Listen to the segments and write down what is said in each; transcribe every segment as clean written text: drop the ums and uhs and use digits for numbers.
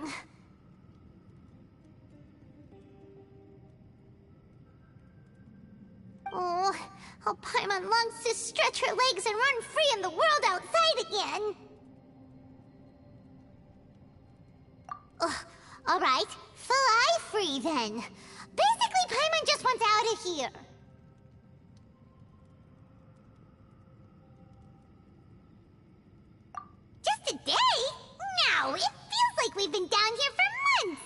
long. Oh, how Paimon longs to stretch her legs and run free in the world outside again. Alright, fly free then. Basically, Paimon just wants out of here. Just a day? No, it feels like we've been down here for months.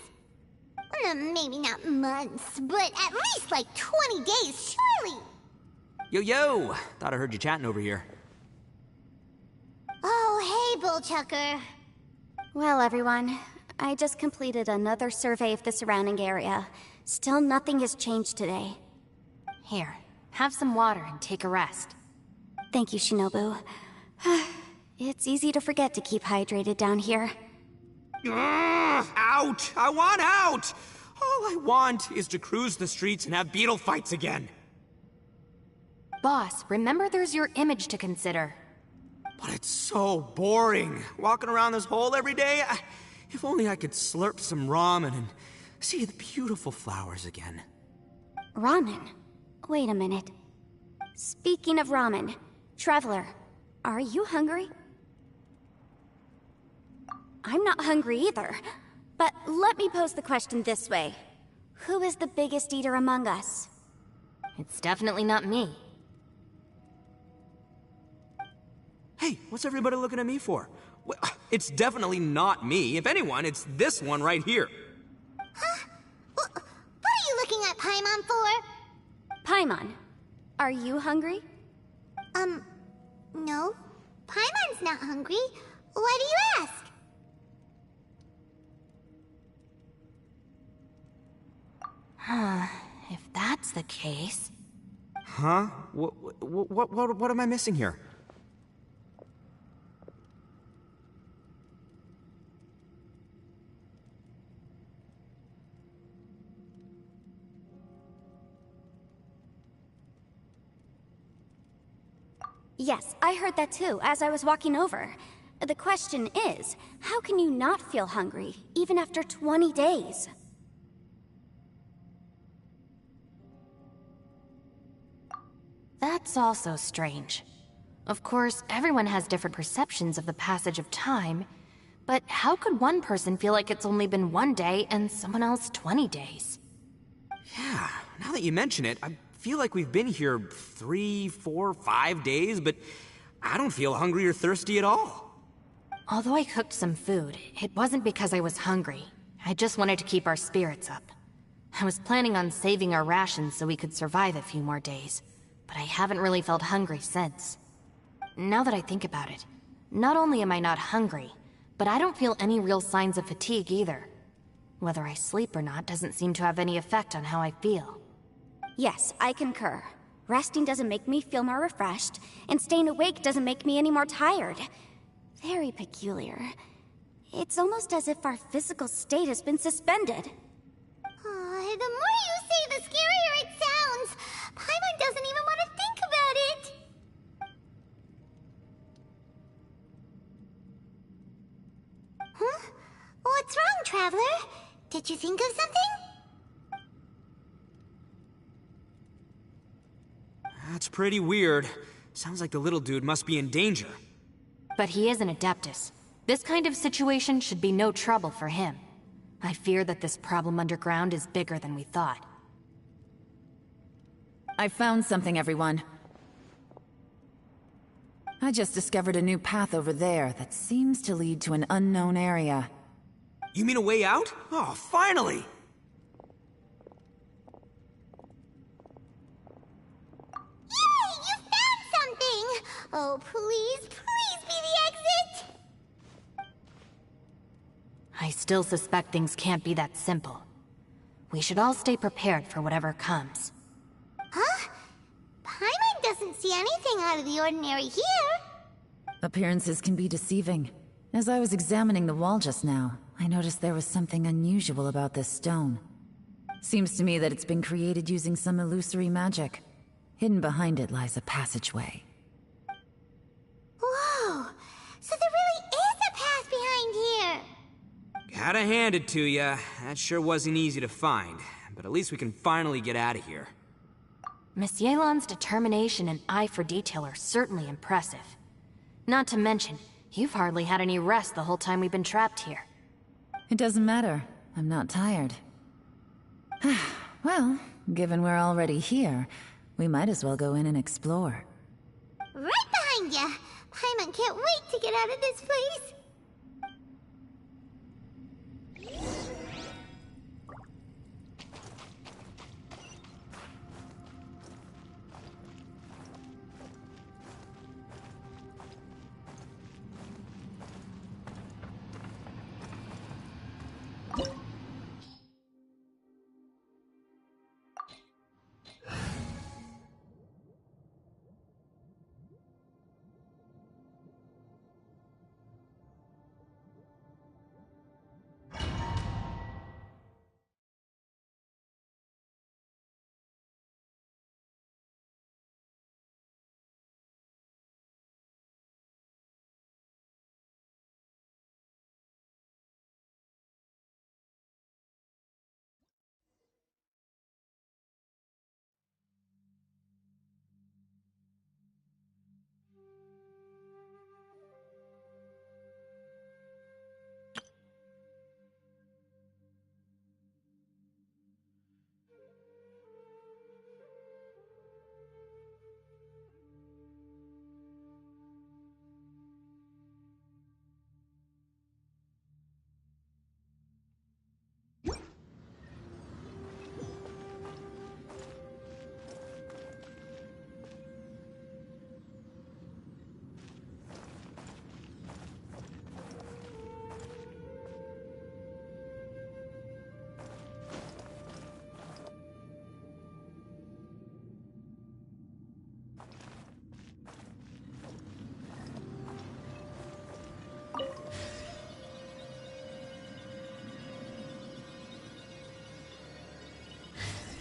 Maybe not months, but at least like 20 days, surely. Yo! Thought I heard you chatting over here. Oh, hey, Bullchucker. Well, everyone, I just completed another survey of the surrounding area. Still nothing has changed today. Here, have some water and take a rest. Thank you, Shinobu. It's easy to forget to keep hydrated down here. Ugh, out! I want out! All I want is to cruise the streets and have beetle fights again. Boss, remember there's your image to consider. But it's so boring, walking around this hole every day. If only I could slurp some ramen and see the beautiful flowers again. Ramen? Wait a minute. Speaking of ramen, Traveler, are you hungry? I'm not hungry either. But let me pose the question this way. Who is the biggest eater among us? It's definitely not me. Hey, what's everybody looking at me for? It's definitely not me. If anyone, it's this one right here. Huh? What are you looking at Paimon for? Paimon, are you hungry? No. Paimon's not hungry. Why do you ask? If that's the case... Huh? What am I missing here? Yes, I heard that too, as I was walking over. The question is, how can you not feel hungry, even after 20 days? That's also strange. Of course, everyone has different perceptions of the passage of time, but how could one person feel like it's only been 1 day and someone else 20 days? Yeah, now that you mention it, I feel like we've been here 3, 4, 5 days, but I don't feel hungry or thirsty at all. Although I cooked some food, it wasn't because I was hungry. I just wanted to keep our spirits up. I was planning on saving our rations so we could survive a few more days, but I haven't really felt hungry since. Now that I think about it, not only am I not hungry, but I don't feel any real signs of fatigue either. Whether I sleep or not doesn't seem to have any effect on how I feel. Yes, I concur. Resting doesn't make me feel more refreshed, and staying awake doesn't make me any more tired. Very peculiar. It's almost as if our physical state has been suspended. The more you say, the scarier it sounds. Paimon doesn't even want to think about it. Huh? What's wrong, Traveler? Did you think of something? That's pretty weird. Sounds like the little dude must be in danger. But he is an Adeptus. This kind of situation should be no trouble for him. I fear that this problem underground is bigger than we thought. I found something, everyone. I just discovered a new path over there that seems to lead to an unknown area. You mean a way out? Oh, finally! Yay! You found something! Oh, please be the exit! I still suspect things can't be that simple. We should all stay prepared for whatever comes. Huh? Paimon doesn't see anything out of the ordinary here. Appearances can be deceiving. As I was examining the wall just now, I noticed there was something unusual about this stone. Seems to me that it's been created using some illusory magic. Hidden behind it lies a passageway. Whoa! So there really is a path behind here! Gotta hand it to ya. That sure wasn't easy to find. But at least we can finally get out of here. Miss Yelan's determination and eye for detail are certainly impressive. Not to mention, you've hardly had any rest the whole time we've been trapped here. It doesn't matter. I'm not tired. Well, given we're already here, we might as well go in and explore. Right behind ya! Paimon can't wait to get out of this place!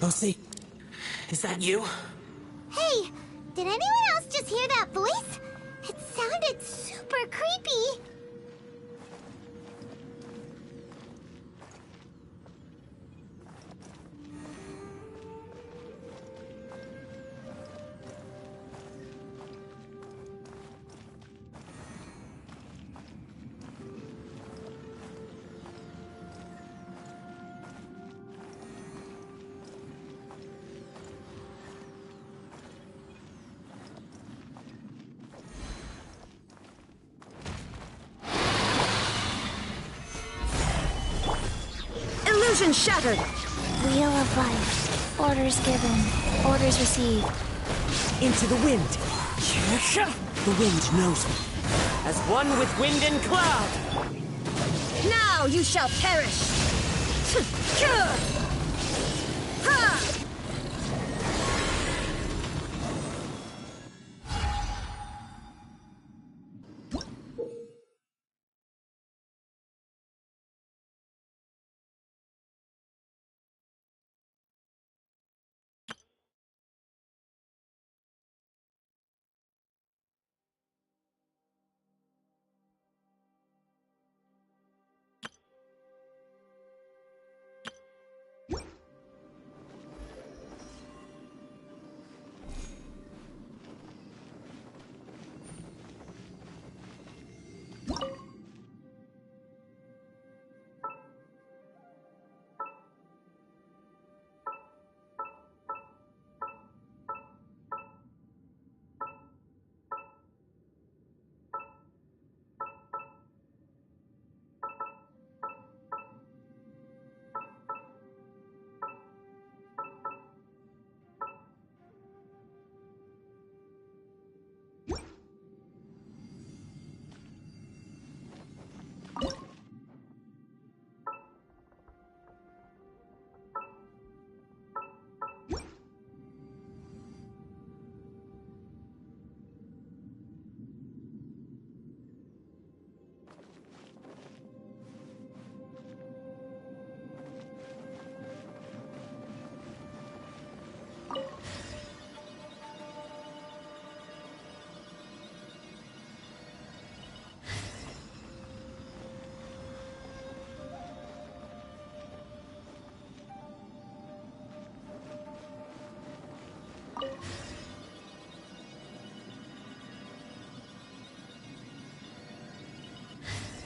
Lucy, is that you? Hey, did anyone else just hear that voice? It sounded super creepy. Illusion shattered! Wheel of life. Orders given. Orders received. Into the wind! The wind knows me. As one with wind and cloud! Now you shall perish!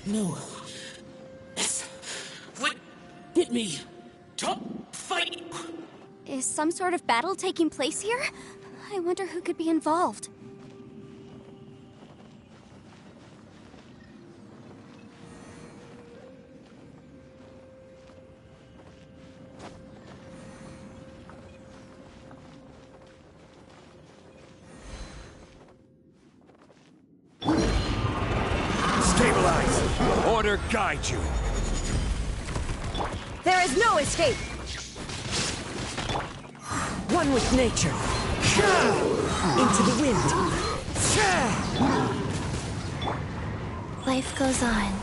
No. This would get me. Top fight. Is some sort of battle taking place here? I wonder who could be involved. Stabilize! Order guide you! There is no escape! One with nature. Into the wind. Life goes on.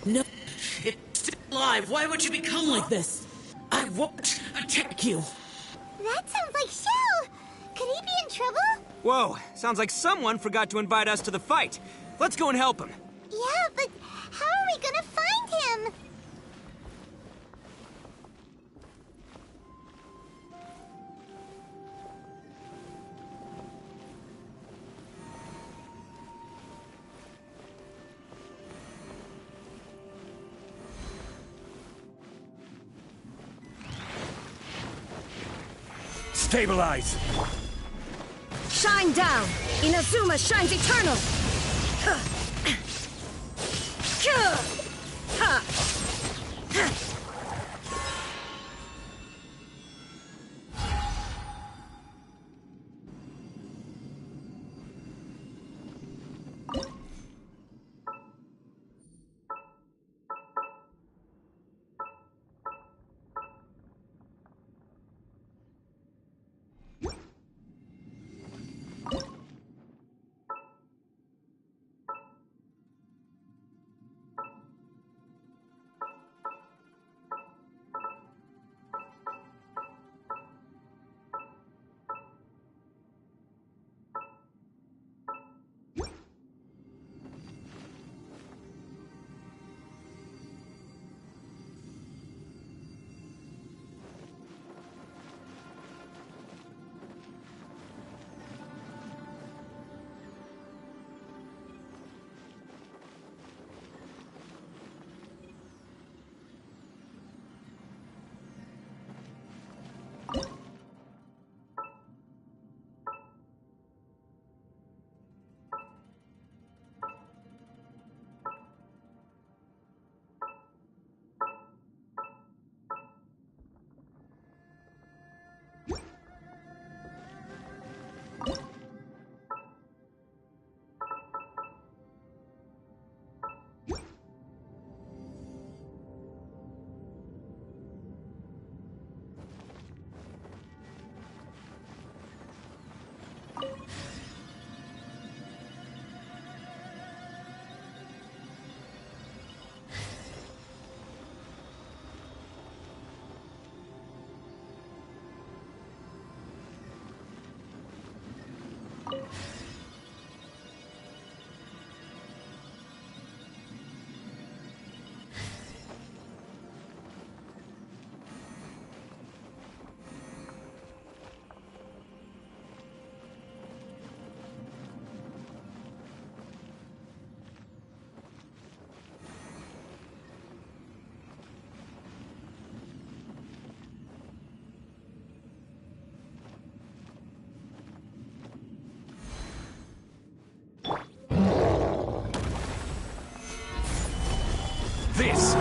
No, it's still alive. Why would you become like this? I won't attack you. That sounds like Shell! Could he be in trouble? Whoa, sounds like someone forgot to invite us to the fight. Let's go and help him. Yeah, but how are we gonna find him? Stabilize! Shine down! Inazuma shines eternal!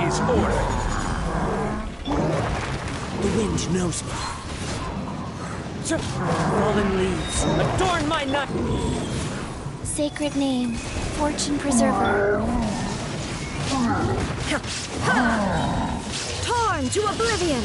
is order. The wind knows me. Fallen leaves, adorn my night! Sacred name, Fortune Preserver. Torn to oblivion!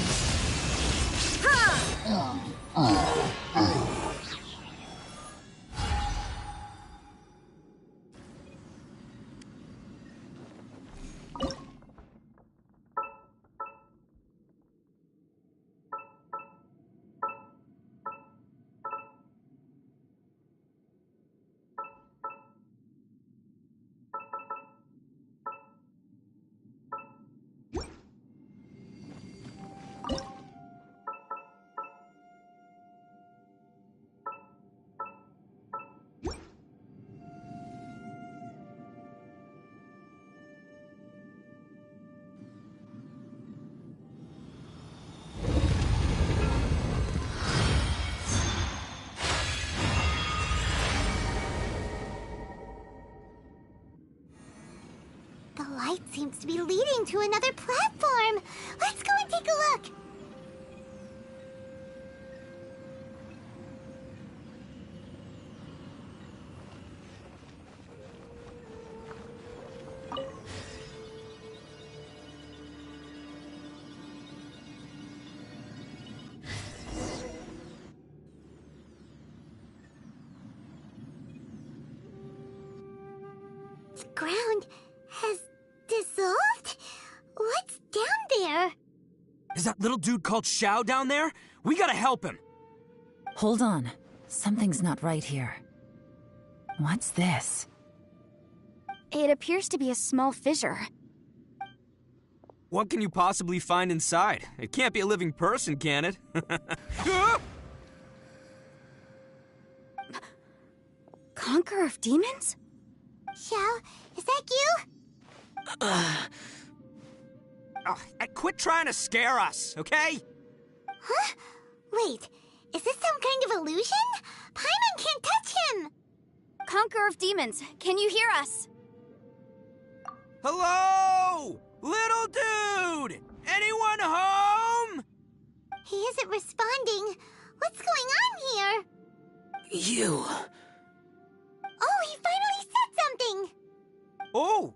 The light seems to be leading to another platform. Let's go and take a look. The ground has dissolved? What's down there? Is that little dude called Xiao down there? We gotta help him. Hold on. Something's not right here. What's this? It appears to be a small fissure. What can you possibly find inside? It can't be a living person, can it? Conqueror of Demons? Xiao, is that you? Quit trying to scare us, okay? Huh? Wait, is this some kind of illusion? Paimon can't touch him! Conqueror of Demons, can you hear us? Hello? Little dude! Anyone home? He isn't responding. What's going on here? You... Oh, he finally said something! Oh!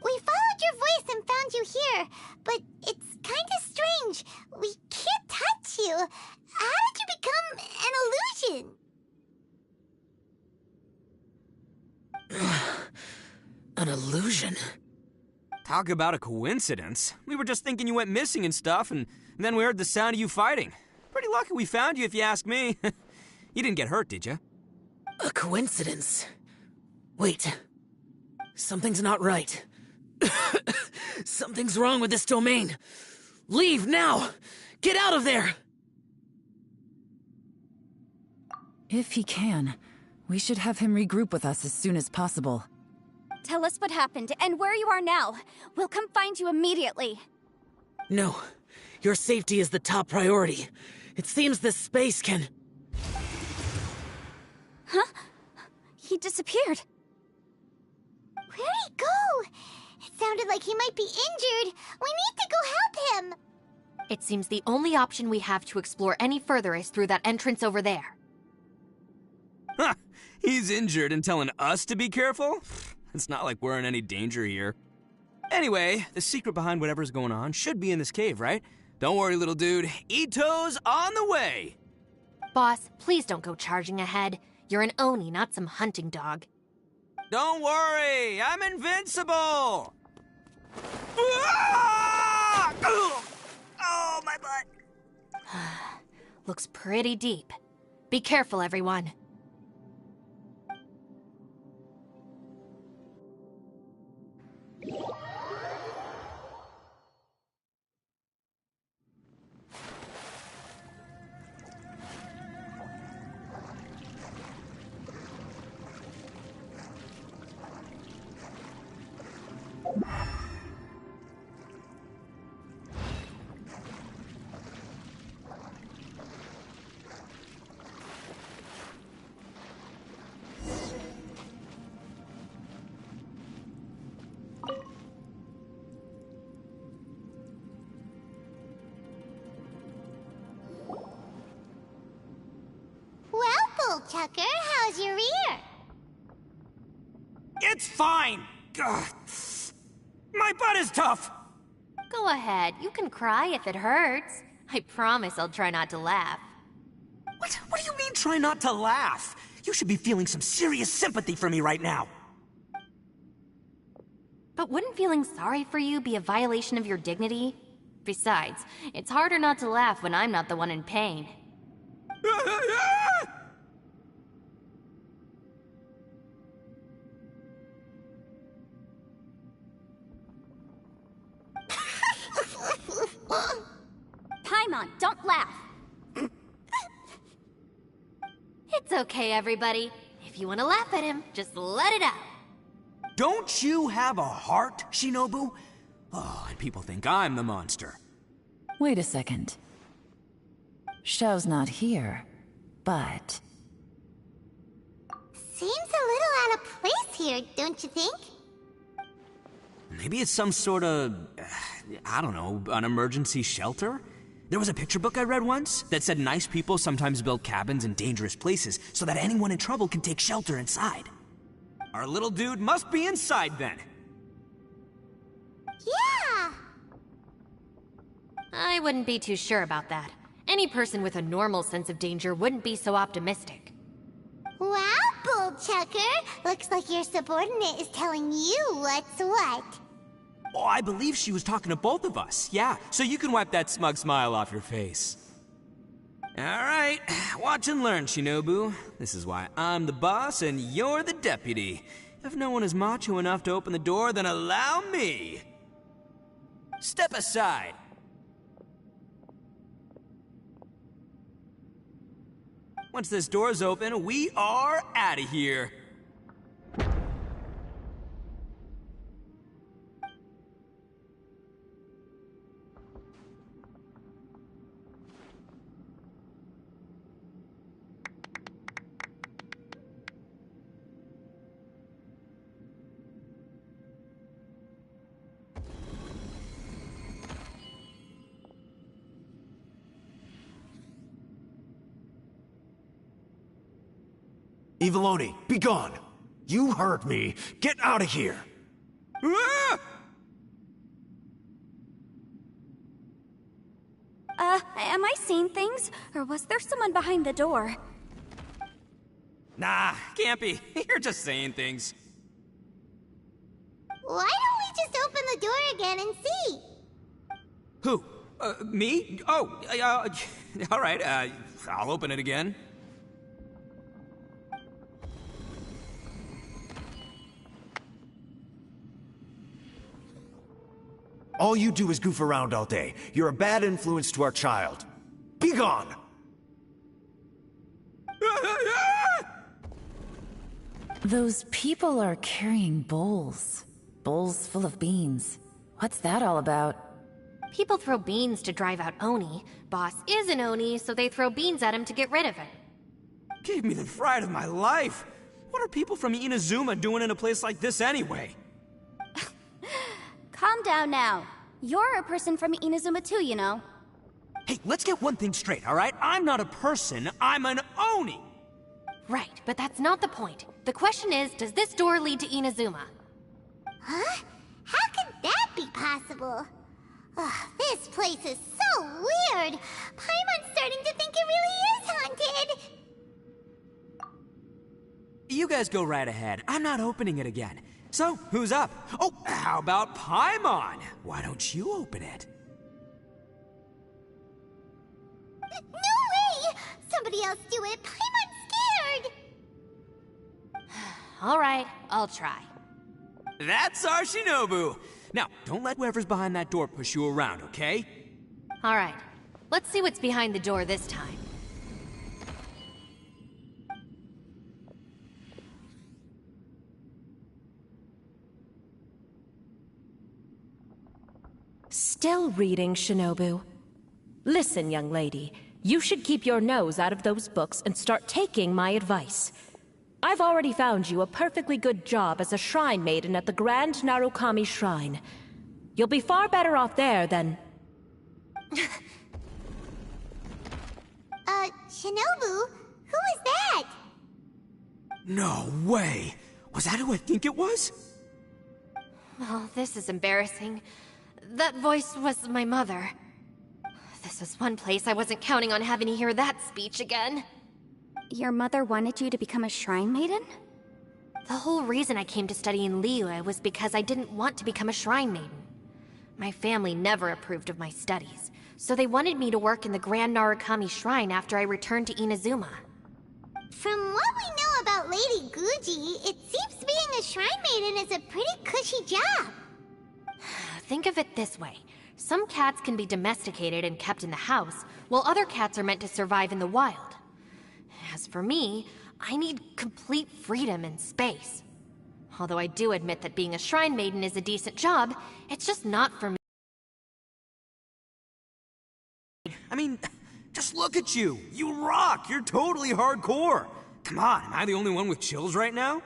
We followed your voice and found you here, but it's kinda strange. We can't touch you. How did you become an illusion? An illusion? Talk about a coincidence. We were just thinking you went missing and stuff, and then we heard the sound of you fighting. Pretty lucky we found you, if you ask me. You didn't get hurt, did you? A coincidence? Wait. Something's not right. Something's wrong with this domain. Leave now! Get out of there! If he can, we should have him regroup with us as soon as possible. Tell us what happened and where you are now. We'll come find you immediately. No. Your safety is the top priority. It seems this space can... Huh? He disappeared. Where'd he go? It sounded like he might be injured. We need to go help him. It seems the only option we have to explore any further is through that entrance over there. Huh, he's injured and telling us to be careful? It's not like we're in any danger here. Anyway, the secret behind whatever's going on should be in this cave, right? Don't worry, little dude. Ito's on the way! Boss, please don't go charging ahead. You're an Oni, not some hunting dog. Don't worry, I'm invincible! Ah! Oh, my butt! Looks pretty deep. Be careful, everyone. Chucker. How's your ear? It's fine! Ugh. My butt is tough! Go ahead, you can cry if it hurts. I promise I'll try not to laugh. What do you mean, try not to laugh? You should be feeling some serious sympathy for me right now. But wouldn't feeling sorry for you be a violation of your dignity? Besides, it's harder not to laugh when I'm not the one in pain. Paimon, don't laugh. It's okay, everybody. If you want to laugh at him, just let it out. Don't you have a heart, Shinobu? Oh, and people think I'm the monster. Wait a second. Xiao's not here, but... Seems a little out of place here, don't you think? Maybe it's some sort of, I don't know, an emergency shelter? There was a picture book I read once that said nice people sometimes build cabins in dangerous places so that anyone in trouble can take shelter inside. Our little dude must be inside then. Yeah! I wouldn't be too sure about that. Any person with a normal sense of danger wouldn't be so optimistic. Wow, Bull Chucker! Looks like your subordinate is telling you what's what. Oh, I believe she was talking to both of us. Yeah, so you can wipe that smug smile off your face. All right, watch and learn, Shinobu. This is why I'm the boss and you're the deputy. If no one is macho enough to open the door, then allow me. Step aside. Once this door's open, we are out of here. Eviloni, be gone! You heard me! Get out of here! Ah! Am I seeing things? Or was there someone behind the door? Nah, can't be. You're just saying things. Why don't we just open the door again and see? Who? Me? Oh, all right, I'll open it again. All you do is goof around all day. You're a bad influence to our child. Be gone! Those people are carrying bowls. Bowls full of beans. What's that all about? People throw beans to drive out Oni. Boss is an Oni, so they throw beans at him to get rid of him. Gave me the fright of my life. What are people from Inazuma doing in a place like this anyway? Calm down now. You're a person from Inazuma too, you know. Hey, let's get one thing straight, all right? I'm not a person, I'm an Oni! Right, but that's not the point. The question is, does this door lead to Inazuma? Huh? How could that be possible? Ugh, this place is so weird. Paimon's starting to think it really is haunted. You guys go right ahead. I'm not opening it again. So, who's up? Oh, how about Paimon? Why don't you open it? No way! Somebody else do it. Paimon's scared. All right, I'll try. That's our Shinobu! Now, don't let whoever's behind that door push you around, okay? All right, let's see what's behind the door this time. Still reading, Shinobu. Listen, young lady. You should keep your nose out of those books and start taking my advice. I've already found you a perfectly good job as a shrine maiden at the Grand Narukami Shrine. You'll be far better off there than... Shinobu? Who is that? No way! Was that who I think it was? Oh, this is embarrassing. That voice was my mother. This was one place I wasn't counting on having to hear that speech again. Your mother wanted you to become a shrine maiden? The whole reason I came to study in Liyue was because I didn't want to become a shrine maiden. My family never approved of my studies, so they wanted me to work in the Grand Narukami Shrine after I returned to Inazuma. From what we know about Lady Guji, it seems being a shrine maiden is a pretty cushy job. Think of it this way. Some cats can be domesticated and kept in the house, while other cats are meant to survive in the wild. As for me, I need complete freedom and space. Although I do admit that being a shrine maiden is a decent job, it's just not for me. I mean, just look at you! You rock! You're totally hardcore! Come on, am I the only one with chills right now?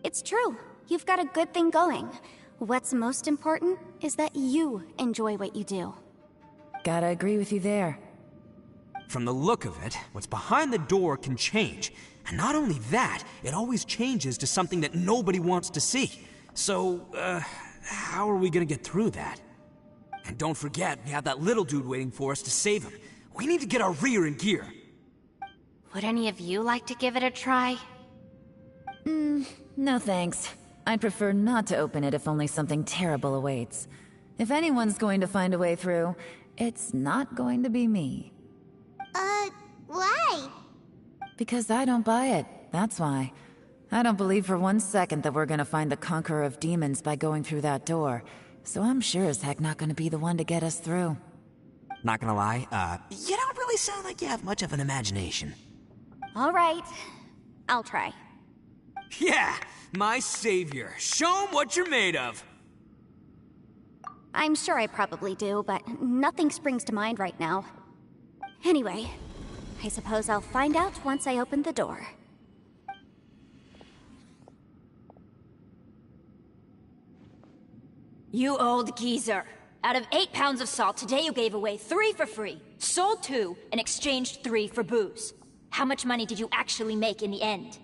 It's true. You've got a good thing going. What's most important is that you enjoy what you do. Gotta agree with you there. From the look of it, what's behind the door can change. And not only that, it always changes to something that nobody wants to see. So, how are we gonna get through that? And don't forget, we have that little dude waiting for us to save him. We need to get our rear in gear. Would any of you like to give it a try? No thanks. I'd prefer not to open it if only something terrible awaits. If anyone's going to find a way through, it's not going to be me. Why? Because I don't buy it, that's why. I don't believe for 1 second that we're gonna find the Conqueror of Demons by going through that door. So I'm sure as heck not gonna be the one to get us through. Not gonna lie, you don't really sound like you have much of an imagination. All right. I'll try. Yeah, my savior. Show him what you're made of. I'm sure I probably do, but nothing springs to mind right now. Anyway, I suppose I'll find out once I open the door. You old geezer. Out of 8 pounds of salt, today you gave away 3 for free, sold 2, and exchanged 3 for booze. How much money did you actually make in the end?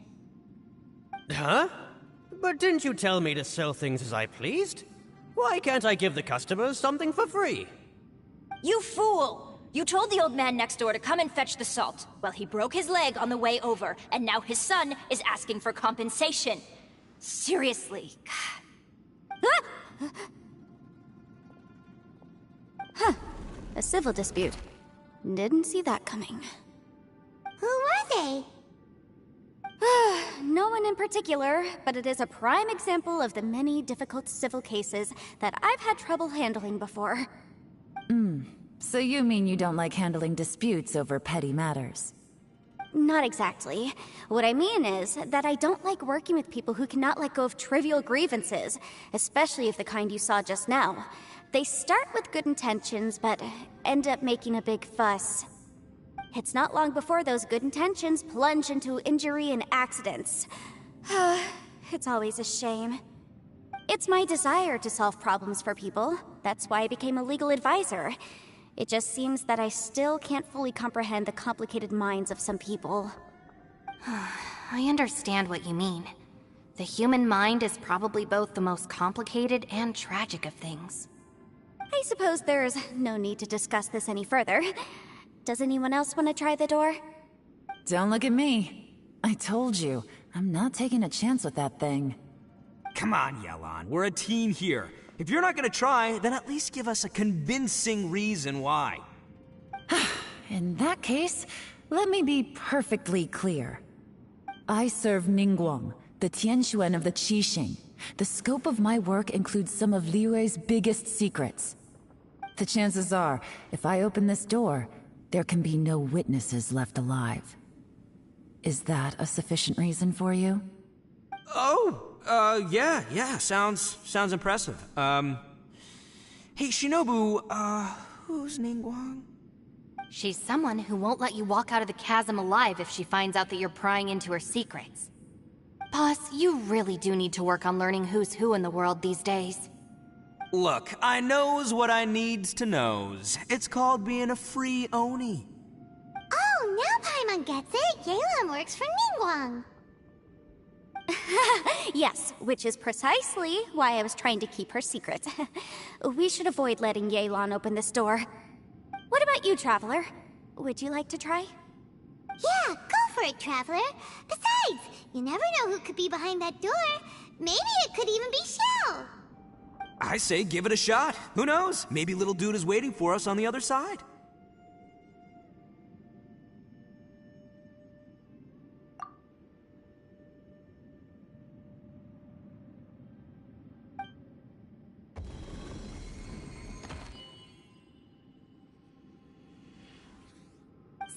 Huh? But didn't you tell me to sell things as I pleased? Why can't I give the customers something for free? You fool! You told the old man next door to come and fetch the salt. Well, he broke his leg on the way over, and now his son is asking for compensation. Seriously. Huh. A civil dispute. Didn't see that coming. Who were they? No one in particular, but it is a prime example of the many difficult civil cases that I've had trouble handling before. So you mean you don't like handling disputes over petty matters? Not exactly. What I mean is that I don't like working with people who cannot let go of trivial grievances, especially of the kind you saw just now. They start with good intentions, but end up making a big fuss. It's not long before those good intentions plunge into injury and accidents. It's always a shame. It's my desire to solve problems for people. That's why I became a legal advisor. It just seems that I still can't fully comprehend the complicated minds of some people. I understand what you mean. The human mind is probably both the most complicated and tragic of things. I suppose there's no need to discuss this any further. Does anyone else want to try the door? Don't look at me. I told you, I'm not taking a chance with that thing. Come on, Yelan, we're a team here. If you're not gonna try, then at least give us a convincing reason why. In that case, let me be perfectly clear. I serve Ningguang, the Tianxuan of the Qixing. The scope of my work includes some of Liyue's biggest secrets. The chances are, if I open this door, there can be no witnesses left alive. Is that a sufficient reason for you? Yeah, sounds impressive. Hey, Shinobu, who's Ningguang? She's someone who won't let you walk out of the chasm alive if she finds out that you're prying into her secrets. Boss, you really do need to work on learning who's who in the world these days. Look, I knows what I needs to knows. It's called being a free Oni. Oh, now Paimon gets it. Yelan works for Ningguang. Yes, which is precisely why I was trying to keep her secret. We should avoid letting Yelan open this door. What about you, Traveler? Would you like to try? Yeah, go for it, Traveler. Besides, you never know who could be behind that door. Maybe it could even be Shell. I say give it a shot. Who knows? Maybe little dude is waiting for us on the other side.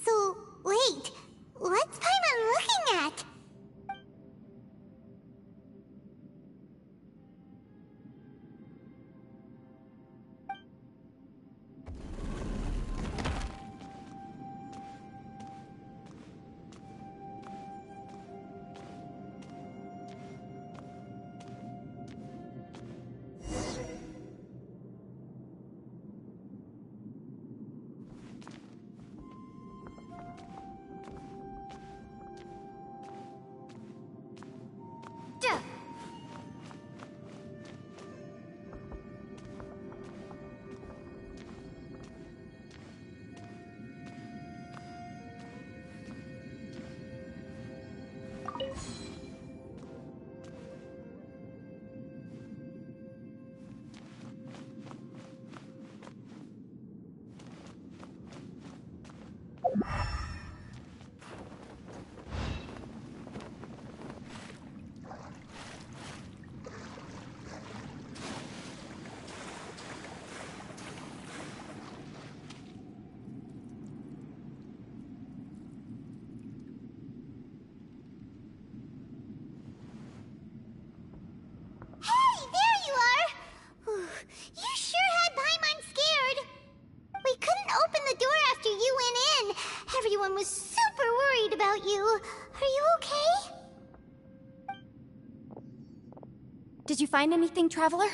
So, wait. What's Paimon looking at? Everyone was super worried about you. Are you okay? Did you find anything, Traveler?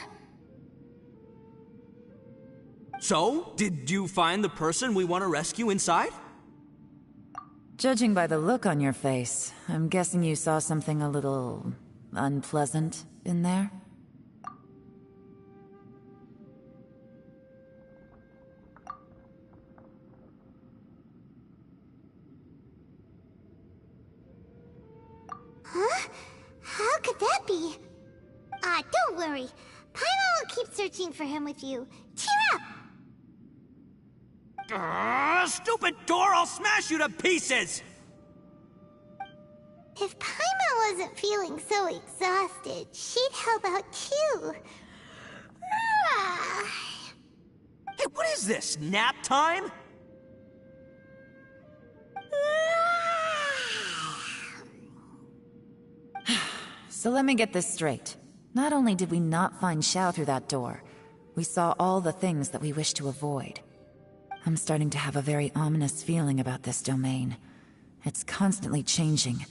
So, did you find the person we want to rescue inside? Judging by the look on your face, I'm guessing you saw something a little unpleasant in there? Huh? How could that be? Don't worry. Paimon will keep searching for him with you. Cheer up! Stupid door! I'll smash you to pieces! If Paimon wasn't feeling so exhausted, she'd help out too. Hey, what is this? Nap time? So let me get this straight. Not only did we not find Xiao through that door, we saw all the things that we wish to avoid. I'm starting to have a very ominous feeling about this domain. It's constantly changing,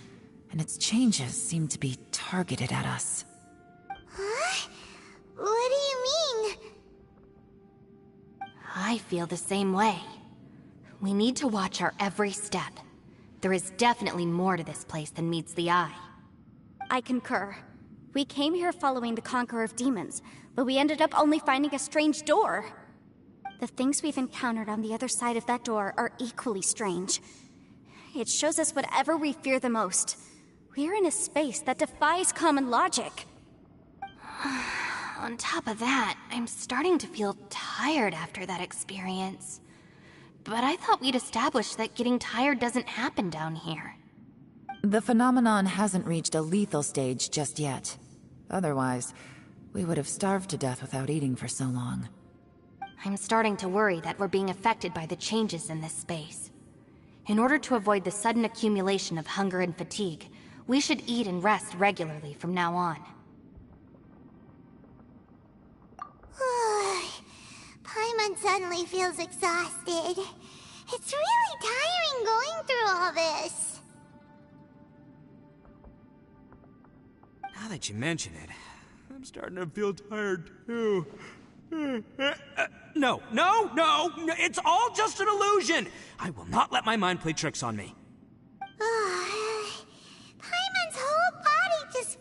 and its changes seem to be targeted at us. Huh? What do you mean? I feel the same way. We need to watch our every step. There is definitely more to this place than meets the eye. I concur. We came here following the Conqueror of Demons, but we ended up only finding a strange door. The things we've encountered on the other side of that door are equally strange. It shows us whatever we fear the most. We're in a space that defies common logic. On top of that, I'm starting to feel tired after that experience. But I thought we'd established that getting tired doesn't happen down here. The phenomenon hasn't reached a lethal stage just yet. Otherwise, we would have starved to death without eating for so long. I'm starting to worry that we're being affected by the changes in this space. In order to avoid the sudden accumulation of hunger and fatigue, we should eat and rest regularly from now on. Paimon suddenly feels exhausted. It's really tiring going through all this. Now that you mention it, I'm starting to feel tired too. No, it's all just an illusion! I will not let my mind play tricks on me. Paimon's whole body just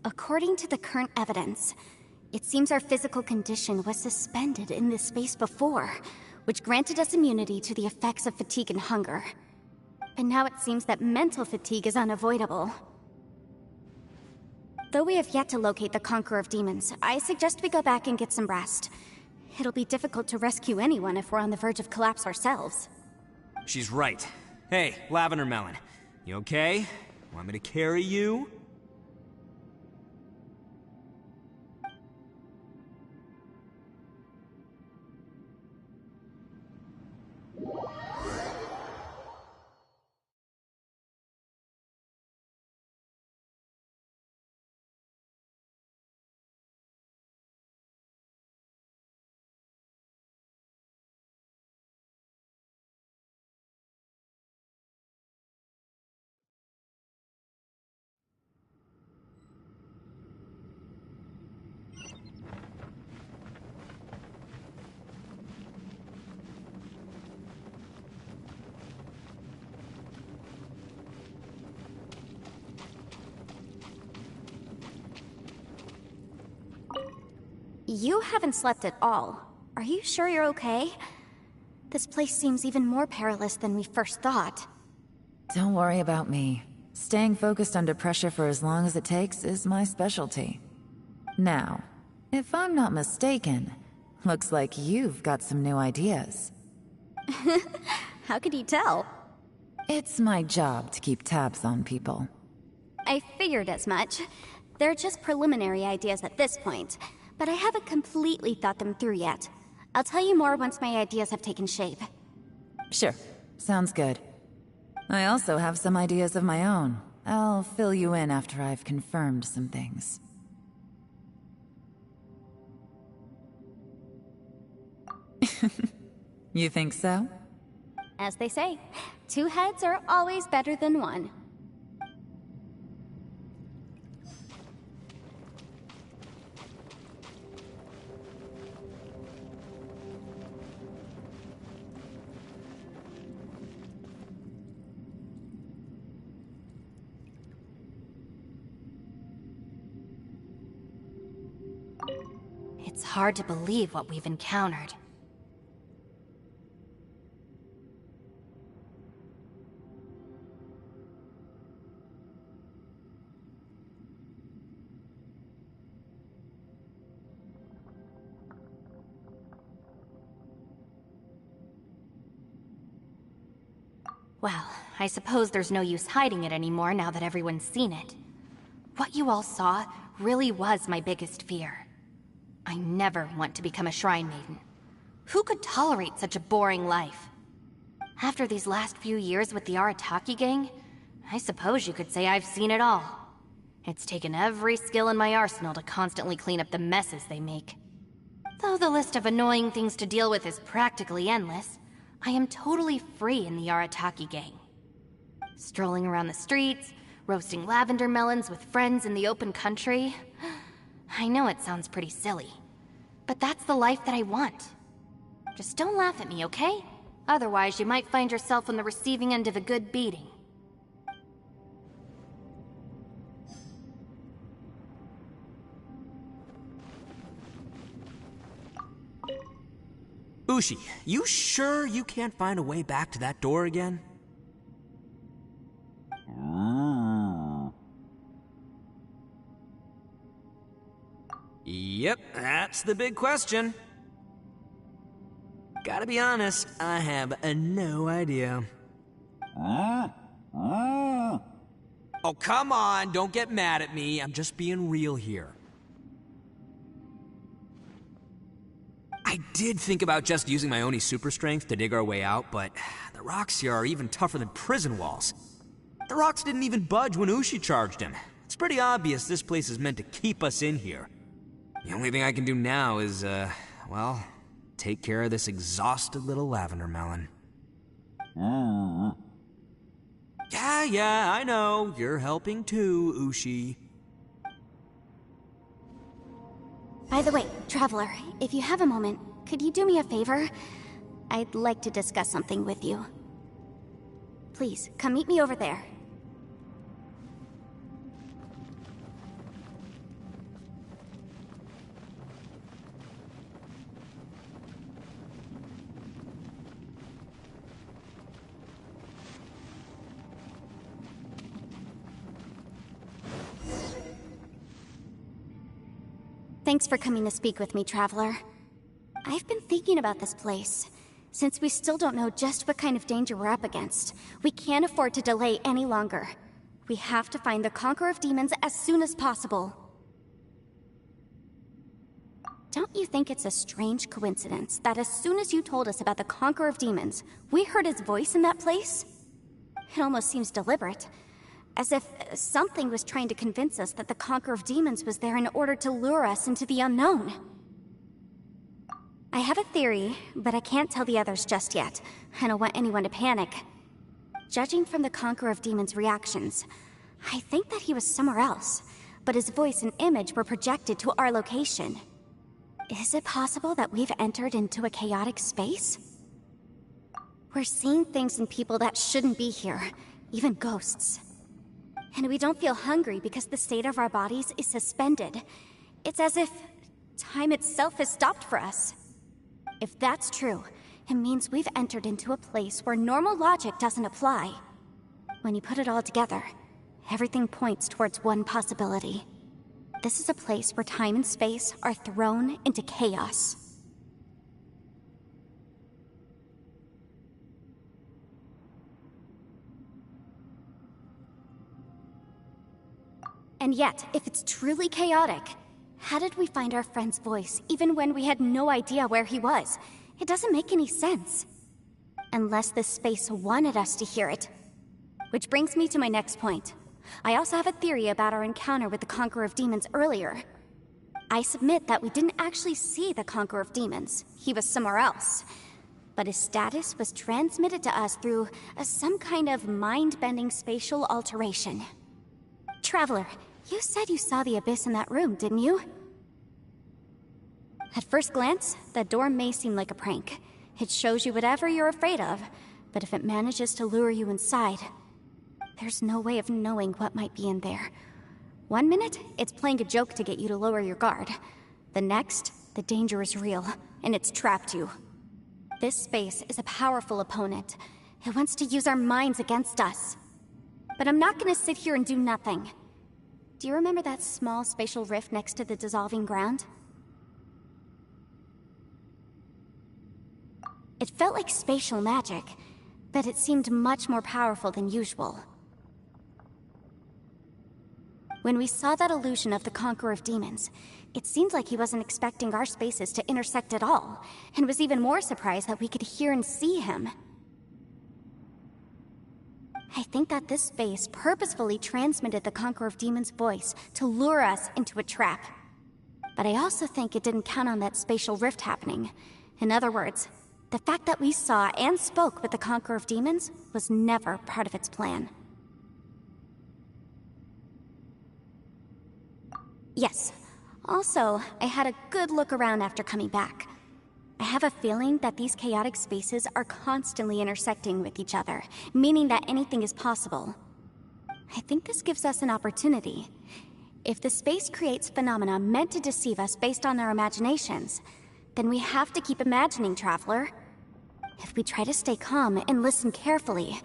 According to the current evidence, it seems our physical condition was suspended in this space before, which granted us immunity to the effects of fatigue and hunger. But now it seems that mental fatigue is unavoidable. Though we have yet to locate the Conqueror of Demons, I suggest we go back and get some rest. It'll be difficult to rescue anyone if we're on the verge of collapse ourselves. She's right. Hey, Lavender Melon. You okay? Want me to carry you? You haven't slept at all. Are you sure you're okay? This place seems even more perilous than we first thought. Don't worry about me. Staying focused under pressure for as long as it takes is my specialty. Now, if I'm not mistaken, looks like you've got some new ideas. How could you tell? It's my job to keep tabs on people. I figured as much. They're just preliminary ideas at this point, but I haven't completely thought them through yet. I'll tell you more once my ideas have taken shape. Sure. Sounds good. I also have some ideas of my own. I'll fill you in after I've confirmed some things. You think so? As they say, 2 heads are always better than 1. It's hard to believe what we've encountered. Well, I suppose there's no use hiding it anymore now that everyone's seen it. What you all saw really was my biggest fear. I never want to become a Shrine Maiden. Who could tolerate such a boring life? After these last few years with the Arataki gang, I suppose you could say I've seen it all. It's taken every skill in my arsenal to constantly clean up the messes they make. Though the list of annoying things to deal with is practically endless, I am totally free in the Arataki gang. Strolling around the streets, roasting lavender melons with friends in the open country. I know it sounds pretty silly, but that's the life that I want. Just don't laugh at me, okay? Otherwise, you might find yourself on the receiving end of a good beating. Ushi, you sure you can't find a way back to that door again? Yep, that's the big question. Gotta be honest, I have no idea. Oh, come on, don't get mad at me. I'm just being real here. I did think about just using my Oni super strength to dig our way out, but the rocks here are even tougher than prison walls. The rocks didn't even budge when Ushi charged him. It's pretty obvious this place is meant to keep us in here. The only thing I can do now is, well, take care of this exhausted little lavender melon. Yeah, I know. You're helping too, Ushi. By the way, Traveler, if you have a moment, could you do me a favor? I'd like to discuss something with you. Please, come meet me over there. Thanks for coming to speak with me, Traveler. I've been thinking about this place. Since we still don't know just what kind of danger we're up against, we can't afford to delay any longer. We have to find the Conqueror of Demons as soon as possible. Don't you think it's a strange coincidence that as soon as you told us about the Conqueror of Demons, we heard his voice in that place? It almost seems deliberate. As if something was trying to convince us that the Conqueror of Demons was there in order to lure us into the unknown. I have a theory, but I can't tell the others just yet. I don't want anyone to panic. Judging from the Conqueror of Demons' reactions, I think that he was somewhere else, but his voice and image were projected to our location. Is it possible that we've entered into a chaotic space? We're seeing things in people that shouldn't be here, even ghosts. And we don't feel hungry because the state of our bodies is suspended. It's as if time itself has stopped for us. If that's true, it means we've entered into a place where normal logic doesn't apply. When you put it all together, everything points towards one possibility. This is a place where time and space are thrown into chaos. And yet, if it's truly chaotic, how did we find our friend's voice even when we had no idea where he was? It doesn't make any sense. Unless this space wanted us to hear it. Which brings me to my next point. I also have a theory about our encounter with the Conqueror of Demons earlier. I submit that we didn't actually see the Conqueror of Demons. He was somewhere else. But his status was transmitted to us through some kind of mind-bending spatial alteration. Traveler, you said you saw the abyss in that room, didn't you? At first glance, that door may seem like a prank. It shows you whatever you're afraid of, but if it manages to lure you inside, there's no way of knowing what might be in there. 1 minute, it's playing a joke to get you to lower your guard. The next, the danger is real, and it's trapped you. This space is a powerful opponent. It wants to use our minds against us. But I'm not gonna sit here and do nothing. Do you remember that small spatial rift next to the dissolving ground? It felt like spatial magic, but it seemed much more powerful than usual. When we saw that illusion of the Conqueror of Demons, it seemed like he wasn't expecting our spaces to intersect at all, and was even more surprised that we could hear and see him. I think that this space purposefully transmitted the Conqueror of Demons' voice to lure us into a trap. But I also think it didn't count on that spatial rift happening. In other words, the fact that we saw and spoke with the Conqueror of Demons was never part of its plan. Yes. Also, I had a good look around after coming back. I have a feeling that these chaotic spaces are constantly intersecting with each other, meaning that anything is possible. I think this gives us an opportunity. If the space creates phenomena meant to deceive us based on our imaginations, then we have to keep imagining, Traveler. If we try to stay calm and listen carefully,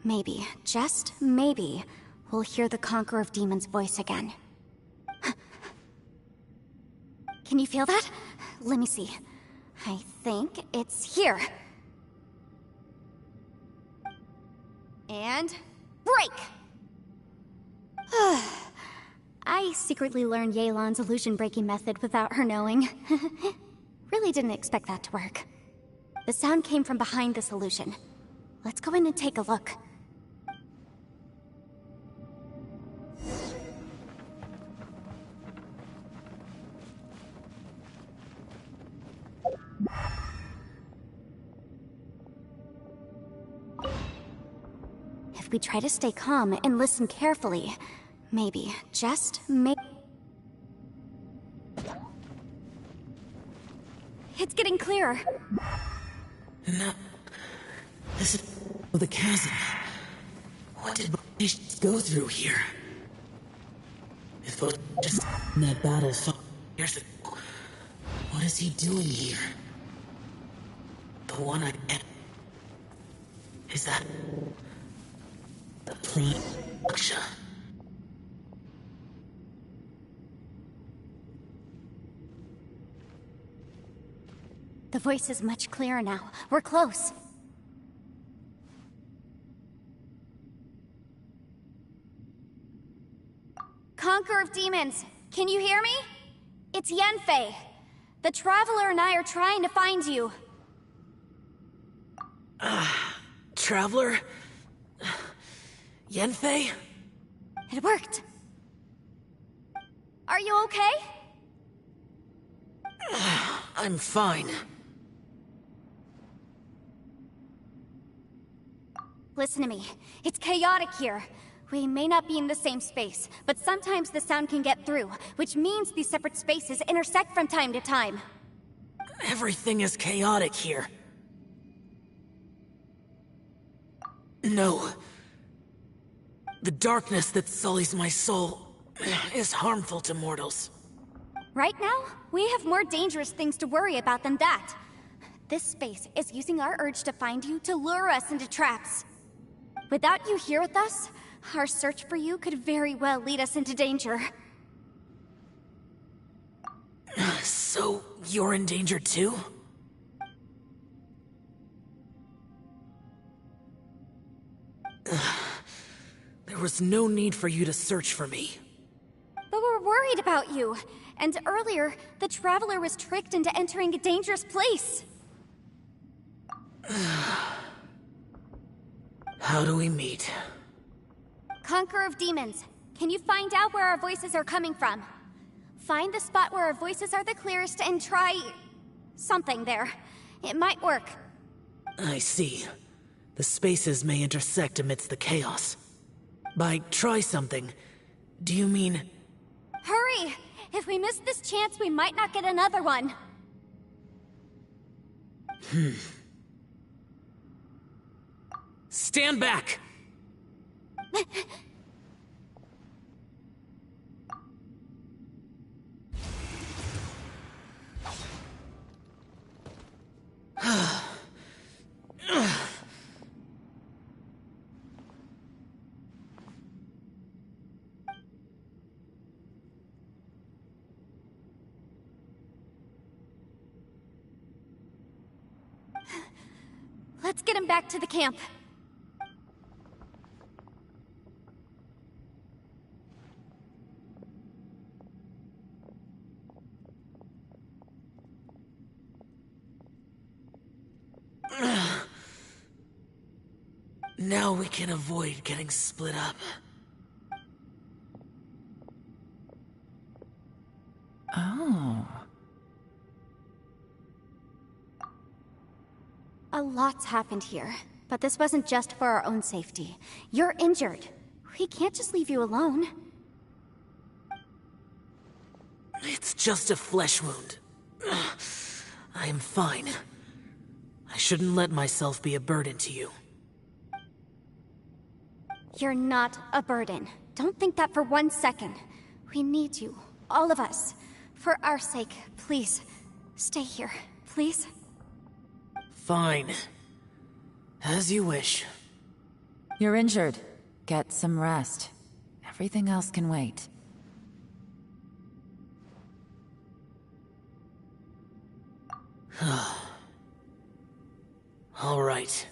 maybe, just maybe, we'll hear the Conqueror of Demons' voice again. Can you feel that? Let me see. I think it's here. And break! I secretly learned Yelan's illusion-breaking method without her knowing. Really didn't expect that to work. The sound came from behind this illusion. Let's go in and take a look. If we try to stay calm and listen carefully, maybe, just maybe... It's getting clearer. No. This is the chasm. What did Baelish go through here? If it was just in that battle so years ago, what is he doing here? The one-eyed man. Is that the Prime Aksha? The voice is much clearer now. We're close. Conqueror of Demons, can you hear me? It's Yanfei. The Traveler and I are trying to find you. Traveler? Yanfei? It worked. Are you okay? I'm fine. Listen to me. It's chaotic here. We may not be in the same space, but sometimes the sound can get through, which means these separate spaces intersect from time to time. Everything is chaotic here. No. The darkness that sullies my soul is harmful to mortals. Right now, we have more dangerous things to worry about than that. This space is using our urge to find you to lure us into traps. Without you here with us, our search for you could very well lead us into danger. So, you're in danger too? There was no need for you to search for me. But we're worried about you. And earlier, the Traveler was tricked into entering a dangerous place. How do we meet? Conqueror of Demons, can you find out where our voices are coming from? Find the spot where our voices are the clearest and try... something there. It might work. I see. The spaces may intersect amidst the chaos. By try something, do you mean... Hurry! If we miss this chance, we might not get another one. Stand back! Let's get him back to the camp. Now we can avoid getting split up. Oh. A lot's happened here, but this wasn't just for our own safety. You're injured. We can't just leave you alone. It's just a flesh wound. I am fine. I shouldn't let myself be a burden to you. You're not a burden. Don't think that for 1 second. We need you, all of us. For our sake, please, stay here, please. Fine. As you wish. You're injured. Get some rest. Everything else can wait. All right.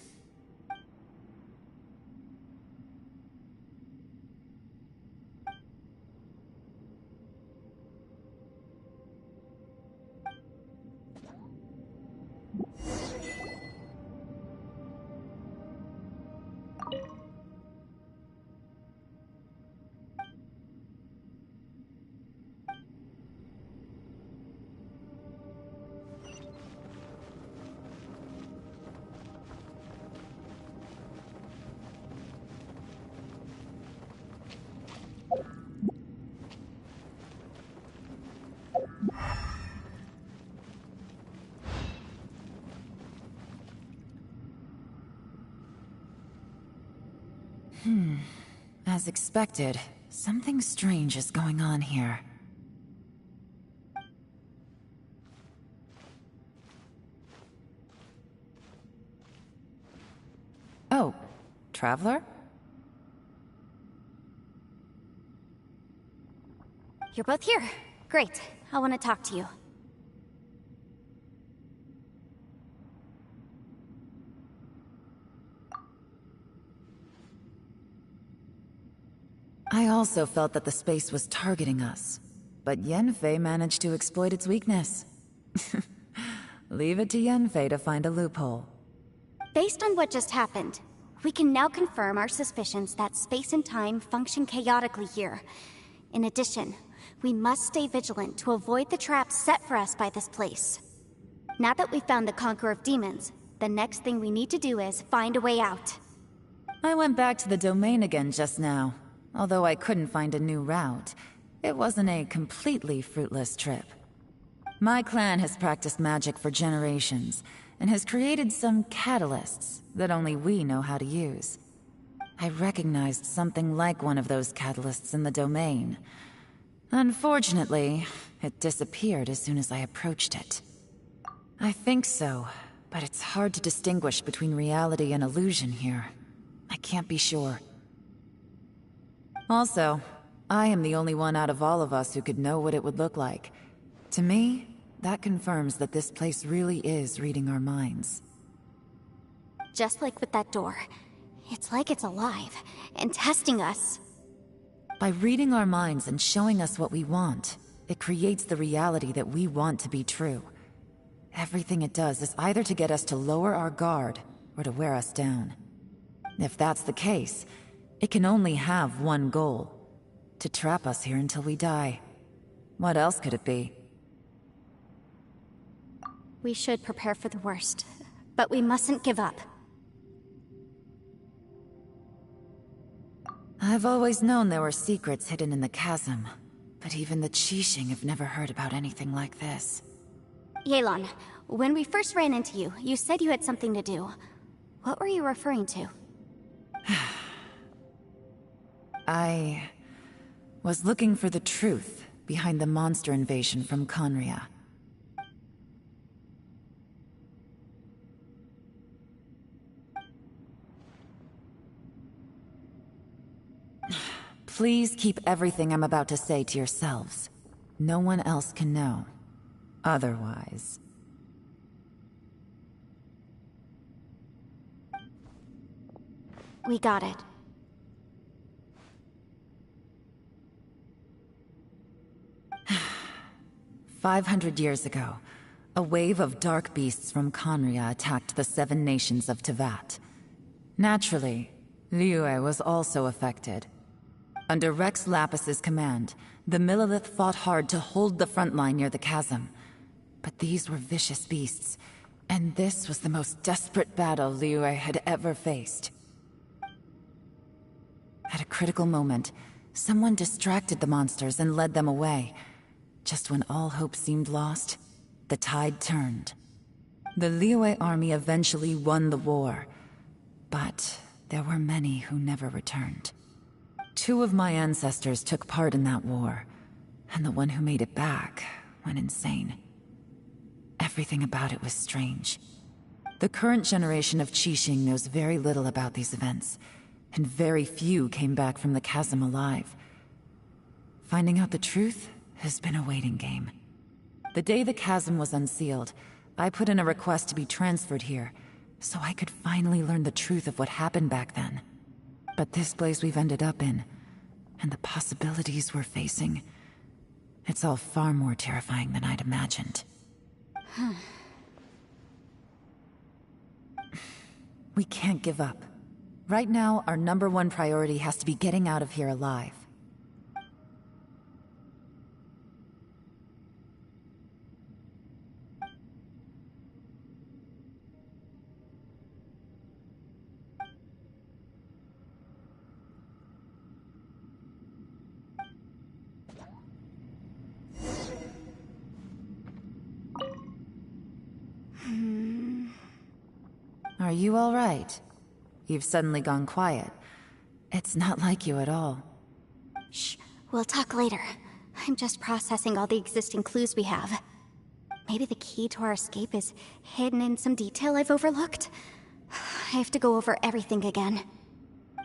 As expected, something strange is going on here. Oh, Traveler? You're both here. Great. I want to talk to you. I also felt that the space was targeting us, but Yanfei managed to exploit its weakness. Leave it to Yanfei to find a loophole. Based on what just happened, we can now confirm our suspicions that space and time function chaotically here. In addition, we must stay vigilant to avoid the traps set for us by this place. Now that we've found the Conqueror of Demons, the next thing we need to do is find a way out. I went back to the domain again just now. Although I couldn't find a new route, it wasn't a completely fruitless trip. My clan has practiced magic for generations, and has created some catalysts that only we know how to use. I recognized something like one of those catalysts in the domain. Unfortunately, it disappeared as soon as I approached it. I think so, but it's hard to distinguish between reality and illusion here. I can't be sure. Also, I am the only one out of all of us who could know what it would look like. To me, that confirms that this place really is reading our minds. Just like with that door, it's like it's alive and testing us. By reading our minds and showing us what we want, it creates the reality that we want to be true. Everything it does is either to get us to lower our guard or to wear us down. If that's the case, it can only have one goal: to trap us here until we die. What else could it be? We should prepare for the worst, but we mustn't give up. I've always known there were secrets hidden in the chasm, but even the Qixing have never heard about anything like this. Yelan, when we first ran into you, you said you had something to do. What were you referring to? I was looking for the truth behind the monster invasion from Khaenri'ah. Please keep everything I'm about to say to yourselves. No one else can know. Otherwise... We got it. "500 years ago, a wave of dark beasts from Khaenri'ah attacked the 7 nations of Teyvat. Naturally, Liyue was also affected. Under Rex Lapis's command, the Millelith fought hard to hold the front line near the chasm. But these were vicious beasts, and this was the most desperate battle Liyue had ever faced. At a critical moment, someone distracted the monsters and led them away. Just when all hope seemed lost, the tide turned. The Liyue army eventually won the war, but there were many who never returned. 2 of my ancestors took part in that war, and the one who made it back went insane. Everything about it was strange. The current generation of Qixing knows very little about these events, and very few came back from the chasm alive. Finding out the truth has been a waiting game. The day the chasm was unsealed, I put in a request to be transferred here, so I could finally learn the truth of what happened back then. But this place we've ended up in, and the possibilities we're facing, it's all far more terrifying than I'd imagined. We can't give up. Right now, our #1 priority has to be getting out of here alive. Are you all right? You've suddenly gone quiet. It's not like you at all. Shh, we'll talk later. I'm just processing all the existing clues we have. Maybe the key to our escape is hidden in some detail I've overlooked. I have to go over everything again.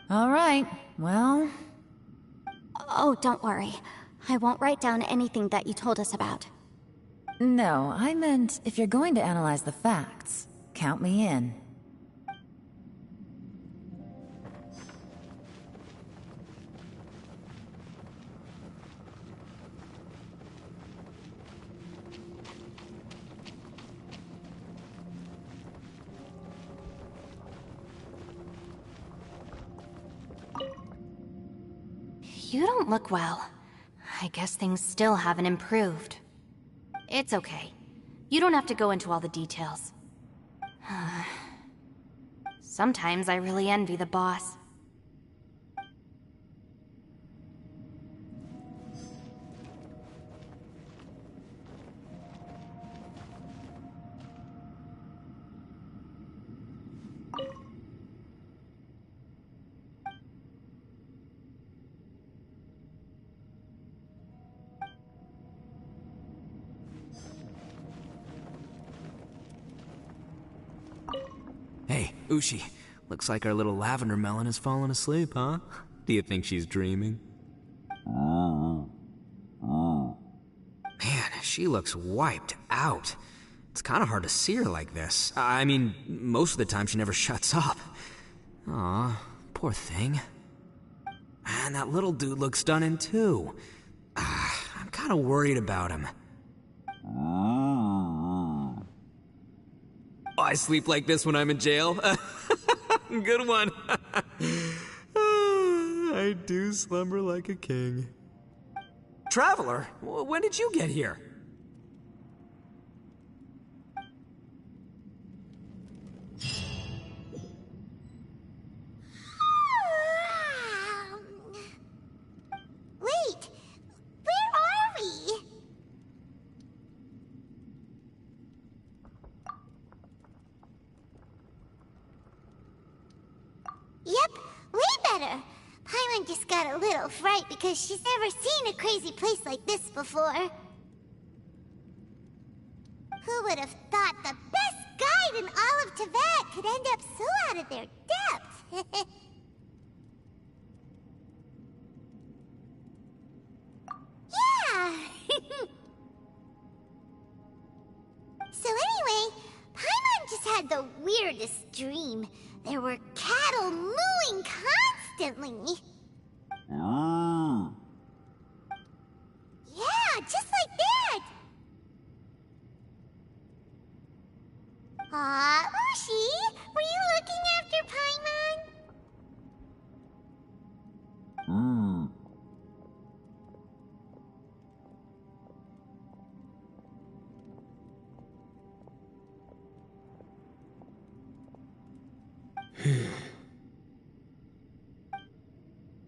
All right, well... Oh, don't worry. I won't write down anything that you told us about. No, I meant if you're going to analyze the facts, count me in. You don't look well. I guess things still haven't improved. It's okay. You don't have to go into all the details. Sometimes I really envy the boss. Hey, Ushi. Looks like our little lavender melon has fallen asleep, huh? Do you think she's dreaming? Man, she looks wiped out. It's kind of hard to see her like this. I mean, most of the time she never shuts up. Aw, poor thing. Man, that little dude looks done in too. I'm kind of worried about him. Oh, I sleep like this when I'm in jail? Good one. I do slumber like a king. Traveler, when did you get here? Wait, where are we? Yep, way better. Paimon just got a little fright because she's never seen a crazy place like this before. Who would have thought the best guide in all of Teyvat could end up so out of their depth? Yeah! So anyway, Paimon just had the weirdest dream. There were cattle mooing constantly. Yeah, just like that. Aw, Ushi, were you looking after Paimon?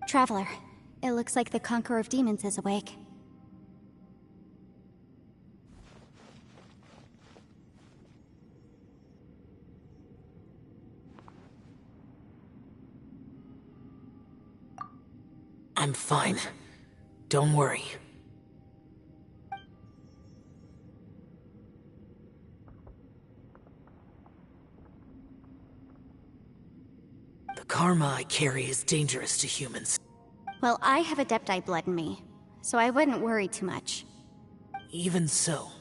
Traveler, it looks like the Conqueror of Demons is awake. I'm fine. Don't worry. The karma I carry is dangerous to humans. Well, I have Adepti blood in me, so I wouldn't worry too much. Even so.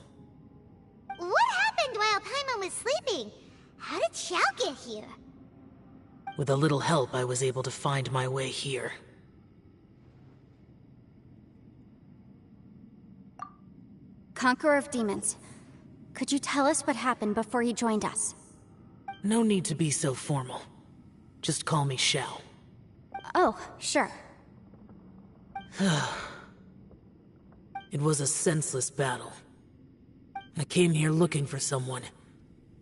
What happened while Paimon was sleeping? How did Xiao get here? With a little help, I was able to find my way here. Conqueror of Demons, could you tell us what happened before you joined us? No need to be so formal. Just call me Xiao. Oh, sure. It was a senseless battle. I came here looking for someone,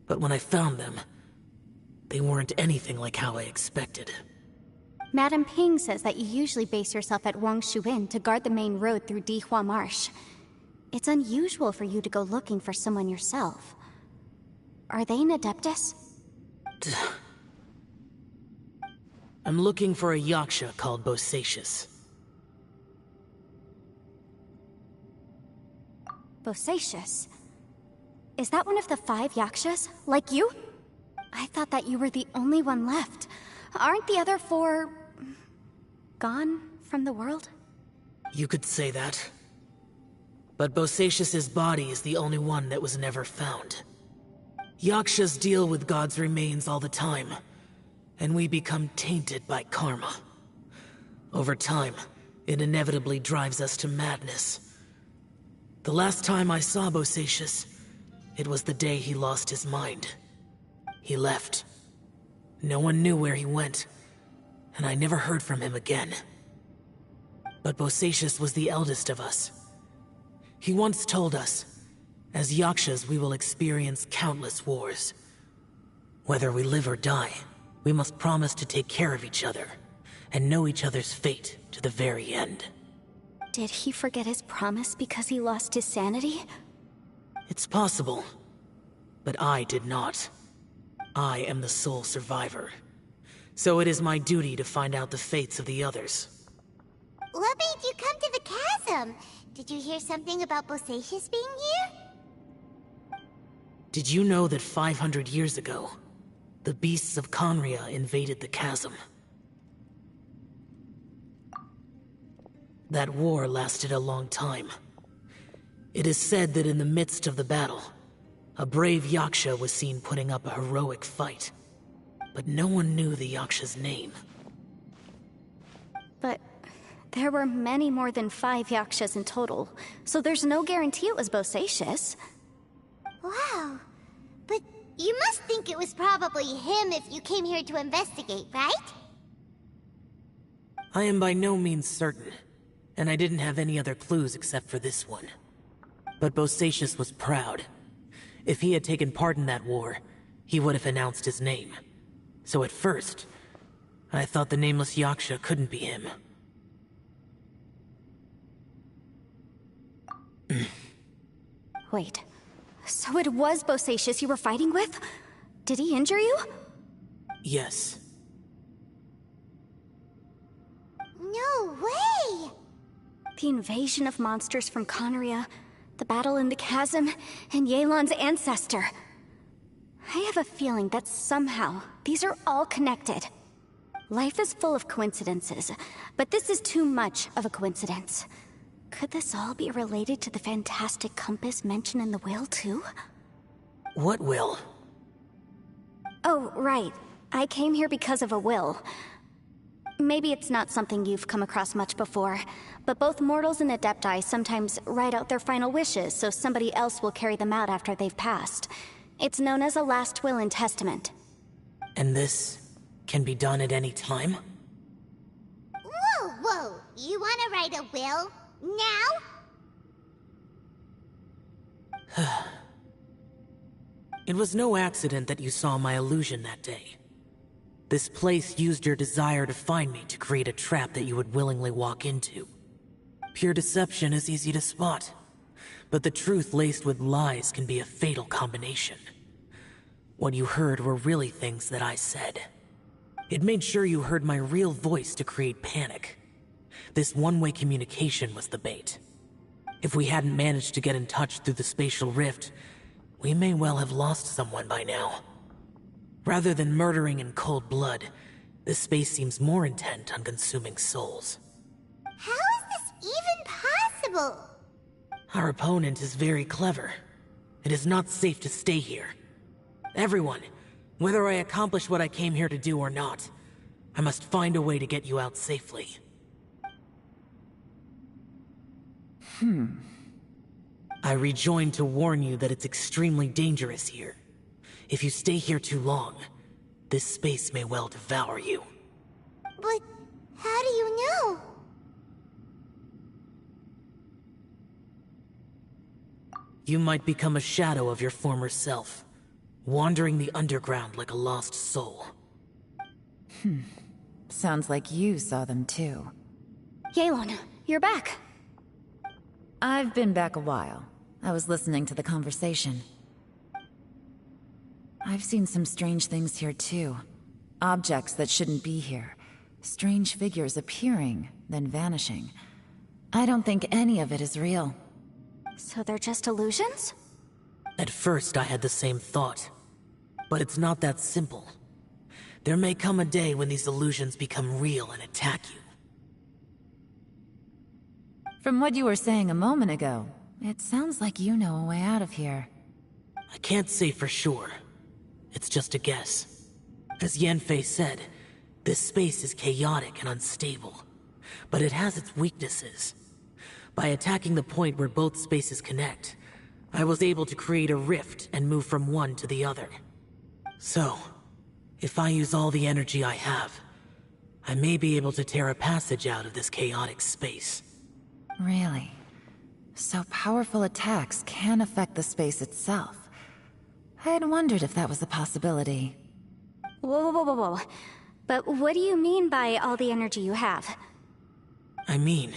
but when I found them, they weren't anything like how I expected. Madame Ping says that you usually base yourself at Wangshuin to guard the main road through Dihua Marsh. It's unusual for you to go looking for someone yourself. Are they an Adeptus? I'm looking for a Yaksha called Bosacius. Bosacius? Is that one of the 5 Yakshas? Like you? I thought that you were the only one left. Aren't the other 4... gone from the world? You could say that. But Bosacius's body is the only one that was never found. Yakshas deal with God's remains all the time, and we become tainted by karma. Over time, it inevitably drives us to madness. The last time I saw Bosacius, it was the day he lost his mind. He left. No one knew where he went, and I never heard from him again. But Bosacius was the eldest of us. He once told us, as Yakshas we will experience countless wars. Whether we live or die, we must promise to take care of each other, and know each other's fate to the very end. Did he forget his promise because he lost his sanity? It's possible, but I did not. I am the sole survivor. So it is my duty to find out the fates of the others. What made you come to the chasm? Did you hear something about Bosacius being here? Did you know that 500 years ago, the beasts of Conria invaded the chasm? That war lasted a long time. It is said that in the midst of the battle, a brave Yaksha was seen putting up a heroic fight. But no one knew the Yaksha's name. But there were many more than 5 Yakshas in total, so there's no guarantee it was Bosacius. Wow. But you must think it was probably him if you came here to investigate, right? I am by no means certain, and I didn't have any other clues except for this one. But Bosacius was proud. If he had taken part in that war, he would have announced his name. So at first, I thought the nameless Yaksha couldn't be him. Wait, so it was Bosacius you were fighting with? Did he injure you? Yes. No way! The invasion of monsters from Conria, the battle in the chasm, and Yelan's ancestor. I have a feeling that somehow these are all connected. Life is full of coincidences, but this is too much of a coincidence. Could this all be related to the fantastic compass mentioned in the will, too? What will? Oh, right. I came here because of a will. Maybe it's not something you've come across much before, but both mortals and Adepti sometimes write out their final wishes so somebody else will carry them out after they've passed. It's known as a last will and testament. And this can be done at any time? Whoa, whoa! You wanna write a will? Now? It was no accident that you saw my illusion that day. This place used your desire to find me to create a trap that you would willingly walk into. Pure deception is easy to spot, but the truth laced with lies can be a fatal combination. What you heard were really things that I said. It made sure you heard my real voice to create panic. This one-way communication was the bait. If we hadn't managed to get in touch through the spatial rift, we may well have lost someone by now. Rather than murdering in cold blood, this space seems more intent on consuming souls. How is this even possible? Our opponent is very clever. It is not safe to stay here. Everyone, whether I accomplish what I came here to do or not, I must find a way to get you out safely. I rejoined to warn you that it's extremely dangerous here. If you stay here too long, this space may well devour you. But how do you know? You might become a shadow of your former self, wandering the underground like a lost soul. Sounds like you saw them too. Yelan, you're back. I've been back a while. I was listening to the conversation. I've seen some strange things here too. Objects that shouldn't be here. Strange figures appearing, then vanishing. I don't think any of it is real. So they're just illusions? At first I had the same thought. But it's not that simple. There may come a day when these illusions become real and attack you. From what you were saying a moment ago, it sounds like you know a way out of here. I can't say for sure. It's just a guess. As Yanfei said, this space is chaotic and unstable, but it has its weaknesses. By attacking the point where both spaces connect, I was able to create a rift and move from one to the other. So, if I use all the energy I have, I may be able to tear a passage out of this chaotic space. Really? So powerful attacks can affect the space itself. I had wondered if that was a possibility. Whoa, whoa, whoa, whoa. But what do you mean by all the energy you have? I mean,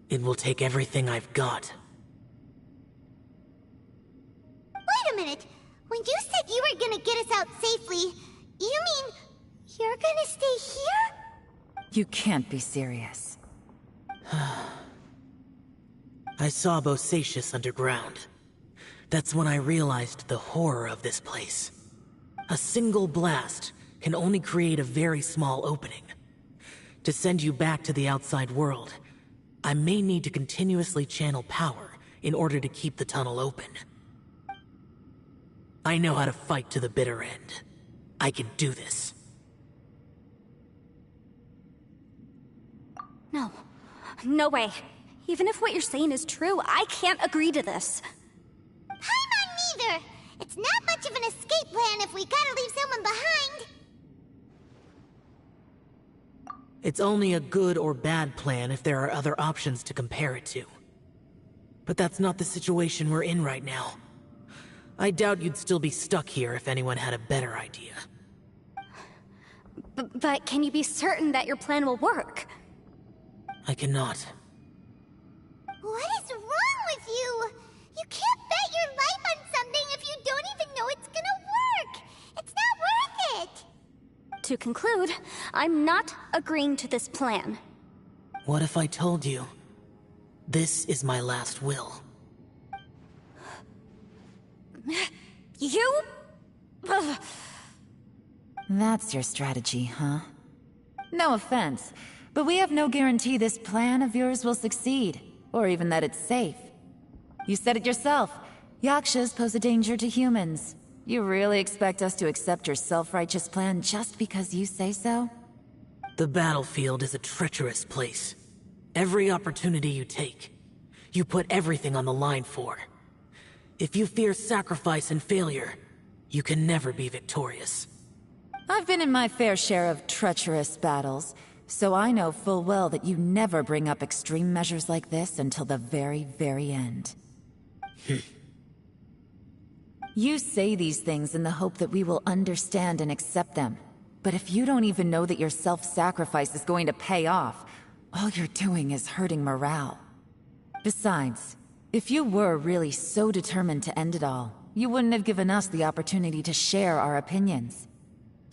it will take everything I've got. Wait a minute! When you said you were gonna get us out safely, you mean you're gonna stay here? You can't be serious. I saw Bosacius underground. That's when I realized the horror of this place. A single blast can only create a very small opening. To send you back to the outside world, I may need to continuously channel power in order to keep the tunnel open. I know how to fight to the bitter end. I can do this. No. No way. Even if what you're saying is true, I can't agree to this. I'm not neither! It's not much of an escape plan if we gotta leave someone behind! It's only a good or bad plan if there are other options to compare it to. But that's not the situation we're in right now. I doubt you'd still be stuck here if anyone had a better idea. But can you be certain that your plan will work? I cannot. What is wrong with you? You can't bet your life on something if you don't even know it's gonna work! It's not worth it! To conclude, I'm not agreeing to this plan. What if I told you, this is my last will? You? Ugh. That's your strategy, huh? No offense, but we have no guarantee this plan of yours will succeed, or even that it's safe. You said it yourself. Yakshas pose a danger to humans. You really expect us to accept your self-righteous plan just because you say so? The battlefield is a treacherous place. Every opportunity you take, you put everything on the line for. If you fear sacrifice and failure, you can never be victorious. I've been in my fair share of treacherous battles, so I know full well that you never bring up extreme measures like this until the very, very end. You say these things in the hope that we will understand and accept them. But if you don't even know that your self-sacrifice is going to pay off, all you're doing is hurting morale. Besides, if you were really so determined to end it all, you wouldn't have given us the opportunity to share our opinions.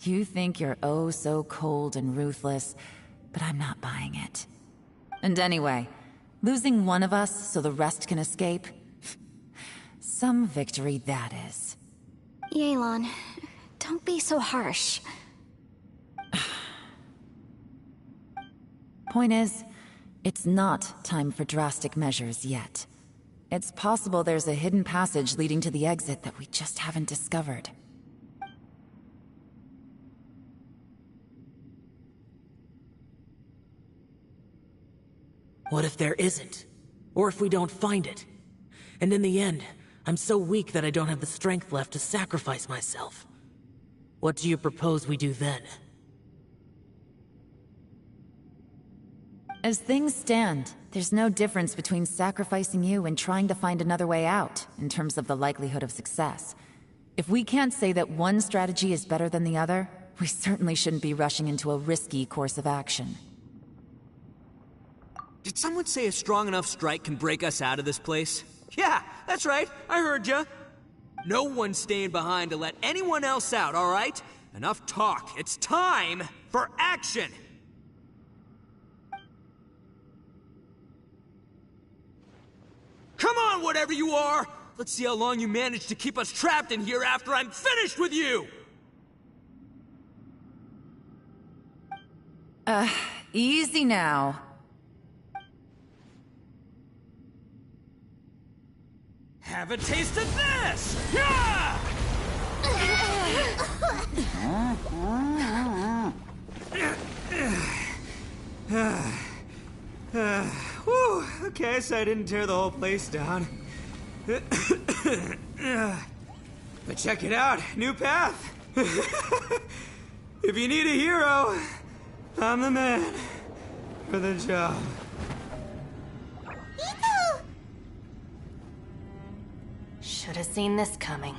You think you're oh so cold and ruthless, but I'm not buying it. And anyway, losing one of us so the rest can escape? Some victory that is. Yelan, don't be so harsh. Point is, it's not time for drastic measures yet. It's possible there's a hidden passage leading to the exit that we just haven't discovered. What if there isn't? Or if we don't find it? And in the end, I'm so weak that I don't have the strength left to sacrifice myself. What do you propose we do then? As things stand, there's no difference between sacrificing you and trying to find another way out, in terms of the likelihood of success. If we can't say that one strategy is better than the other, we certainly shouldn't be rushing into a risky course of action. Did someone say a strong enough strike can break us out of this place? Yeah, that's right. I heard ya. No one's staying behind to let anyone else out, all right? Enough talk. It's time for action! Come on, whatever you are! Let's see how long you manage to keep us trapped in here after I'm finished with you! Easy now. Have a taste of this! Yeah! Whew, okay, so I didn't tear the whole place down. But check it out, new path. If you need a hero, I'm the man for the job. Ito! Should have seen this coming.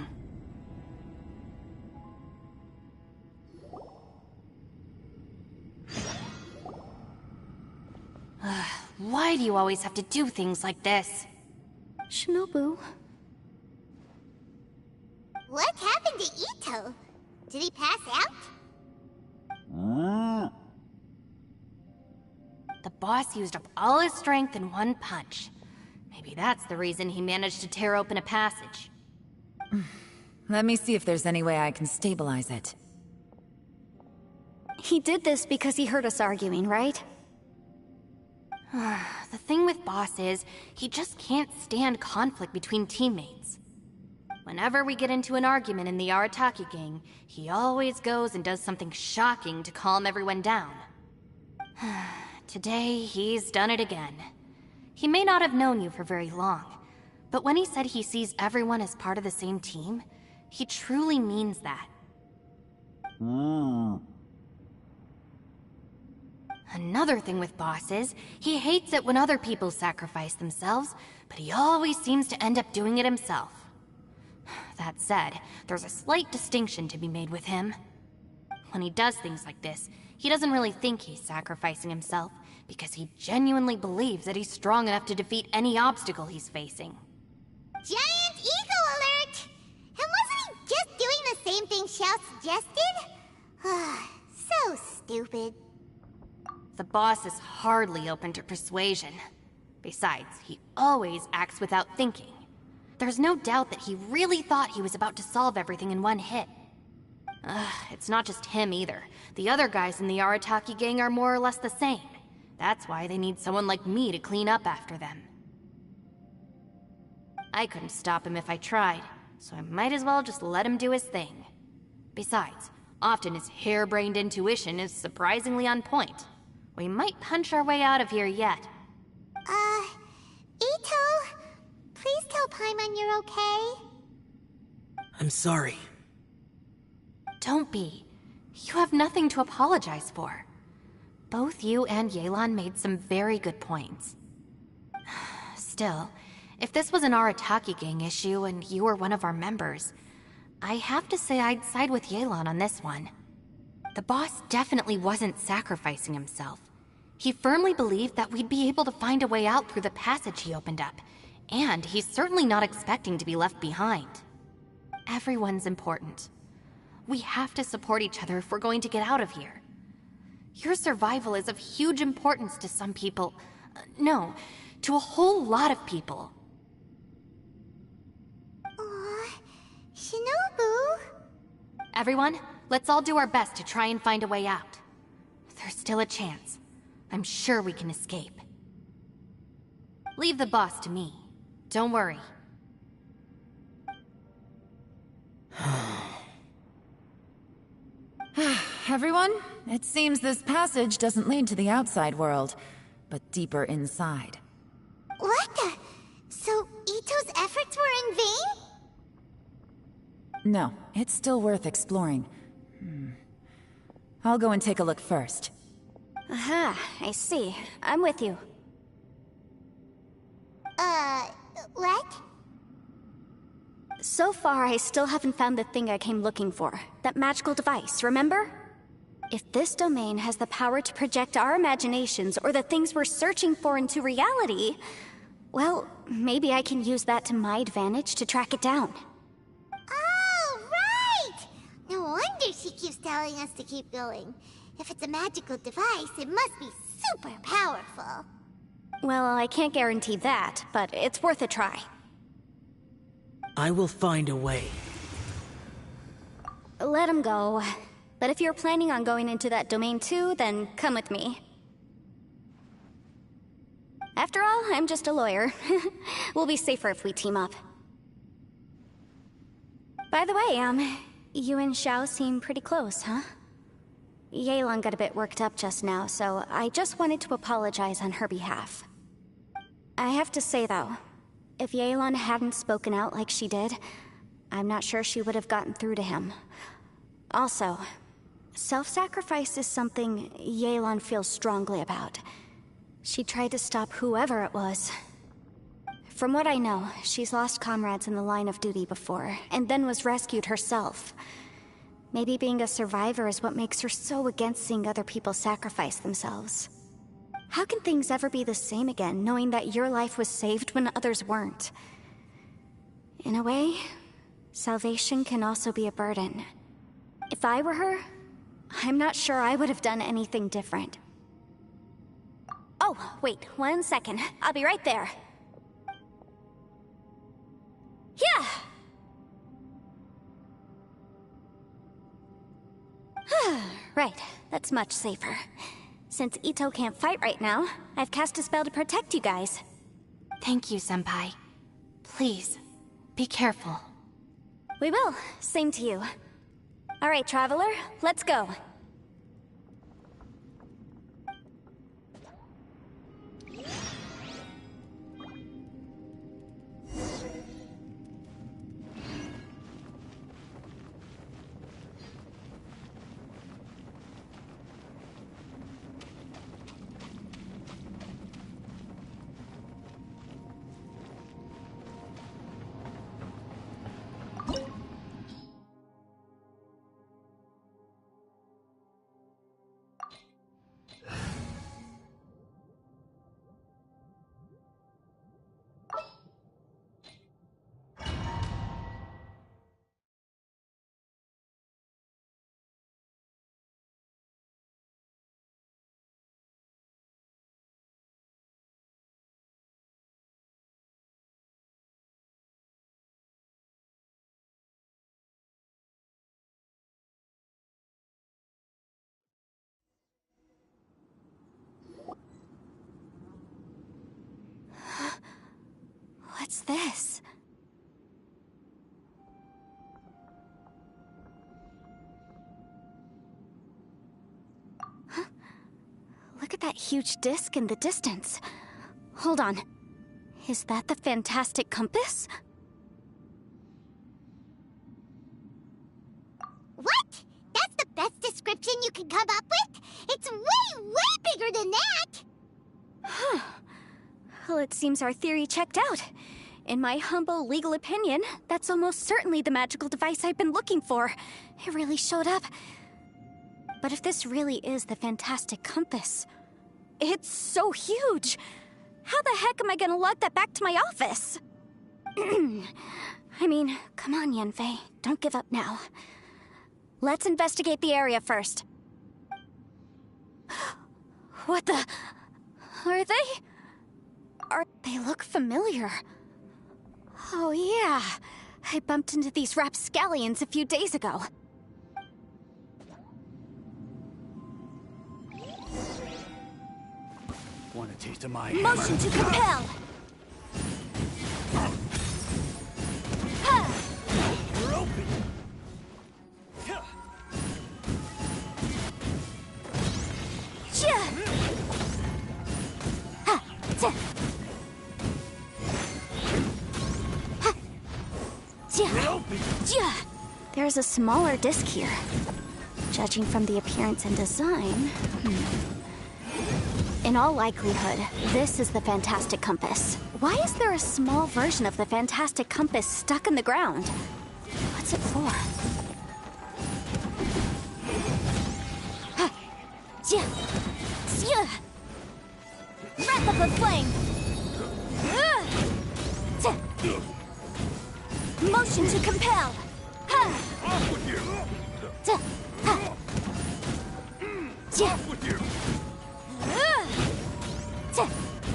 Why do you always have to do things like this? Shinobu. What happened to Ito? Did he pass out? The boss used up all his strength in one punch. Maybe that's the reason he managed to tear open a passage. Let me see if there's any way I can stabilize it. He did this because he heard us arguing, right? The thing with Boss is, he just can't stand conflict between teammates. Whenever we get into an argument in the Arataki gang, he always goes and does something shocking to calm everyone down. Today, he's done it again. He may not have known you for very long, but when he said he sees everyone as part of the same team, he truly means that. Another thing with Boss is, he hates it when other people sacrifice themselves, but he always seems to end up doing it himself. That said, there's a slight distinction to be made with him. When he does things like this, he doesn't really think he's sacrificing himself, because he genuinely believes that he's strong enough to defeat any obstacle he's facing. Giant ego alert! And wasn't he just doing the same thing Xiao suggested? So stupid. The boss is hardly open to persuasion. Besides, he always acts without thinking. There's no doubt that he really thought he was about to solve everything in one hit. It's not just him either. The other guys in the Arataki gang are more or less the same. That's why they need someone like me to clean up after them. I couldn't stop him if I tried, so I might as well just let him do his thing. Besides, often his harebrained intuition is surprisingly on point. We might punch our way out of here yet. Ito, please tell Paimon you're okay. I'm sorry. Don't be. You have nothing to apologize for. Both you and Yelan made some very good points. Still, if this was an Arataki gang issue and you were one of our members, I have to say I'd side with Yelan on this one. The boss definitely wasn't sacrificing himself. He firmly believed that we'd be able to find a way out through the passage he opened up, and he's certainly not expecting to be left behind. Everyone's important. We have to support each other if we're going to get out of here. Your survival is of huge importance to some people. No, to a whole lot of people. Aw, Shinobu. Everyone, let's all do our best to try and find a way out. There's still a chance. I'm sure we can escape. Leave the boss to me. Don't worry. Everyone, it seems this passage doesn't lead to the outside world, but deeper inside. What the? So Ito's efforts were in vain? No, it's still worth exploring. I'll go and take a look first. Aha, I see. I'm with you. What? So far, I still haven't found the thing I came looking for. That magical device, remember? If this domain has the power to project our imaginations or the things we're searching for into reality, well, maybe I can use that to my advantage to track it down. Oh, right! No wonder she keeps telling us to keep going. If it's a magical device, it must be super powerful. Well, I can't guarantee that, but it's worth a try. I will find a way. Let him go. But if you're planning on going into that domain too, then come with me. After all, I'm just a lawyer. We'll be safer if we team up. By the way, you and Xiao seem pretty close, huh? Yelan got a bit worked up just now, so I just wanted to apologize on her behalf. I have to say though, if Yelan hadn't spoken out like she did, I'm not sure she would have gotten through to him. Also, Self-sacrifice is something Yelan feels strongly about. She tried to stop whoever it was. From what I know, she's lost comrades in the line of duty before, and then was rescued herself. Maybe being a survivor is what makes her so against seeing other people sacrifice themselves. How can things ever be the same again, knowing that your life was saved when others weren't? In a way, salvation can also be a burden. If I were her, I'm not sure I would have done anything different. Oh, wait, 1 second. I'll be right there. Yeah! Right, that's much safer. Since Ito can't fight right now, I've cast a spell to protect you guys. Thank you, Senpai. Please, be careful. We will. Same to you. Alright, Traveler, let's go. What's this? Huh? Look at that huge disc in the distance. Hold on. Is that the fantastic compass? What? That's the best description you can come up with? It's way, way bigger than that! Huh. Well, it seems our theory checked out. In my humble legal opinion, that's almost certainly the magical device I've been looking for. It really showed up. But if this really is the fantastic compass, it's so huge! How the heck am I gonna lug that back to my office? I mean, come on, Yanfei. Don't give up now. Let's investigate the area first. What the... Are they look familiar. Oh yeah, I bumped into these rapscallions a few days ago. Want a taste of my hammer? Motion to compel! You're open! There's a smaller disc here. Judging from the appearance and design... In all likelihood, this is the Fantastic Compass. Why is there a small version of the Fantastic Compass stuck in the ground? What's it for? Wrap up with flame! Motion to compel! Off with you! Off with you!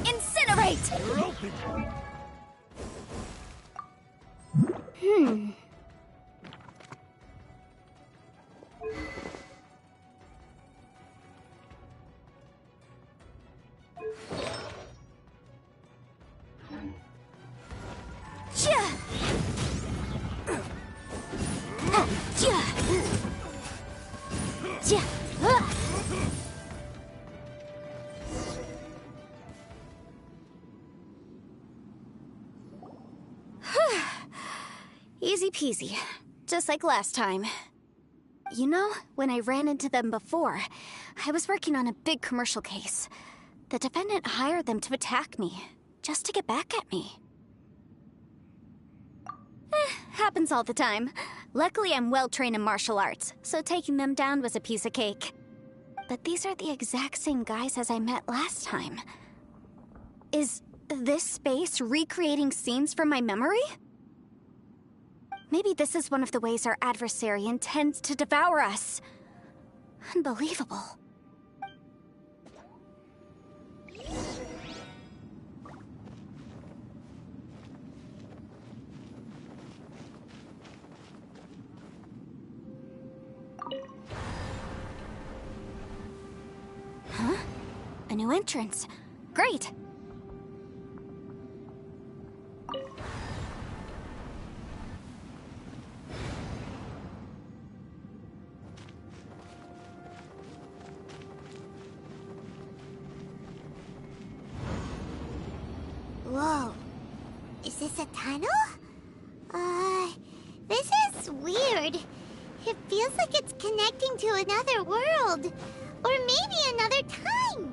Incinerate! You're open! Easy peasy. Just like last time. You know, when I ran into them before, I was working on a big commercial case. The defendant hired them to attack me, just to get back at me. Happens all the time. Luckily, I'm well-trained in martial arts, so taking them down was a piece of cake. But these are the exact same guys as I met last time. Is this space recreating scenes from my memory? Maybe this is one of the ways our adversary intends to devour us. Unbelievable. Huh? A new entrance. Great! Whoa. Is this a tunnel? This is weird. It feels like it's connecting to another world. Or maybe another time.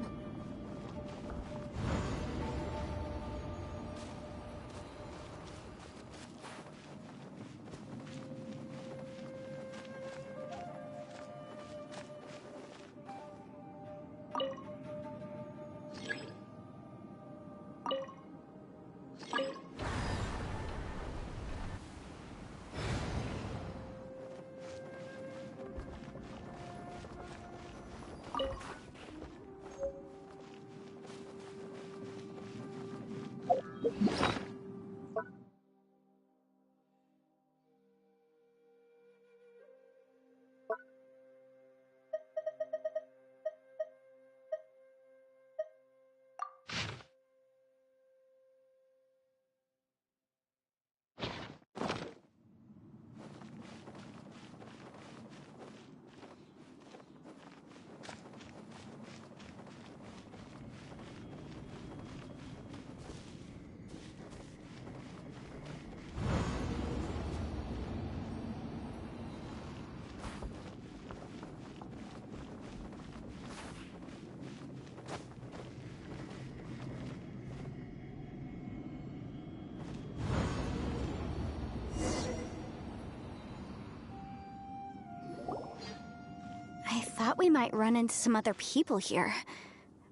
I thought we might run into some other people here,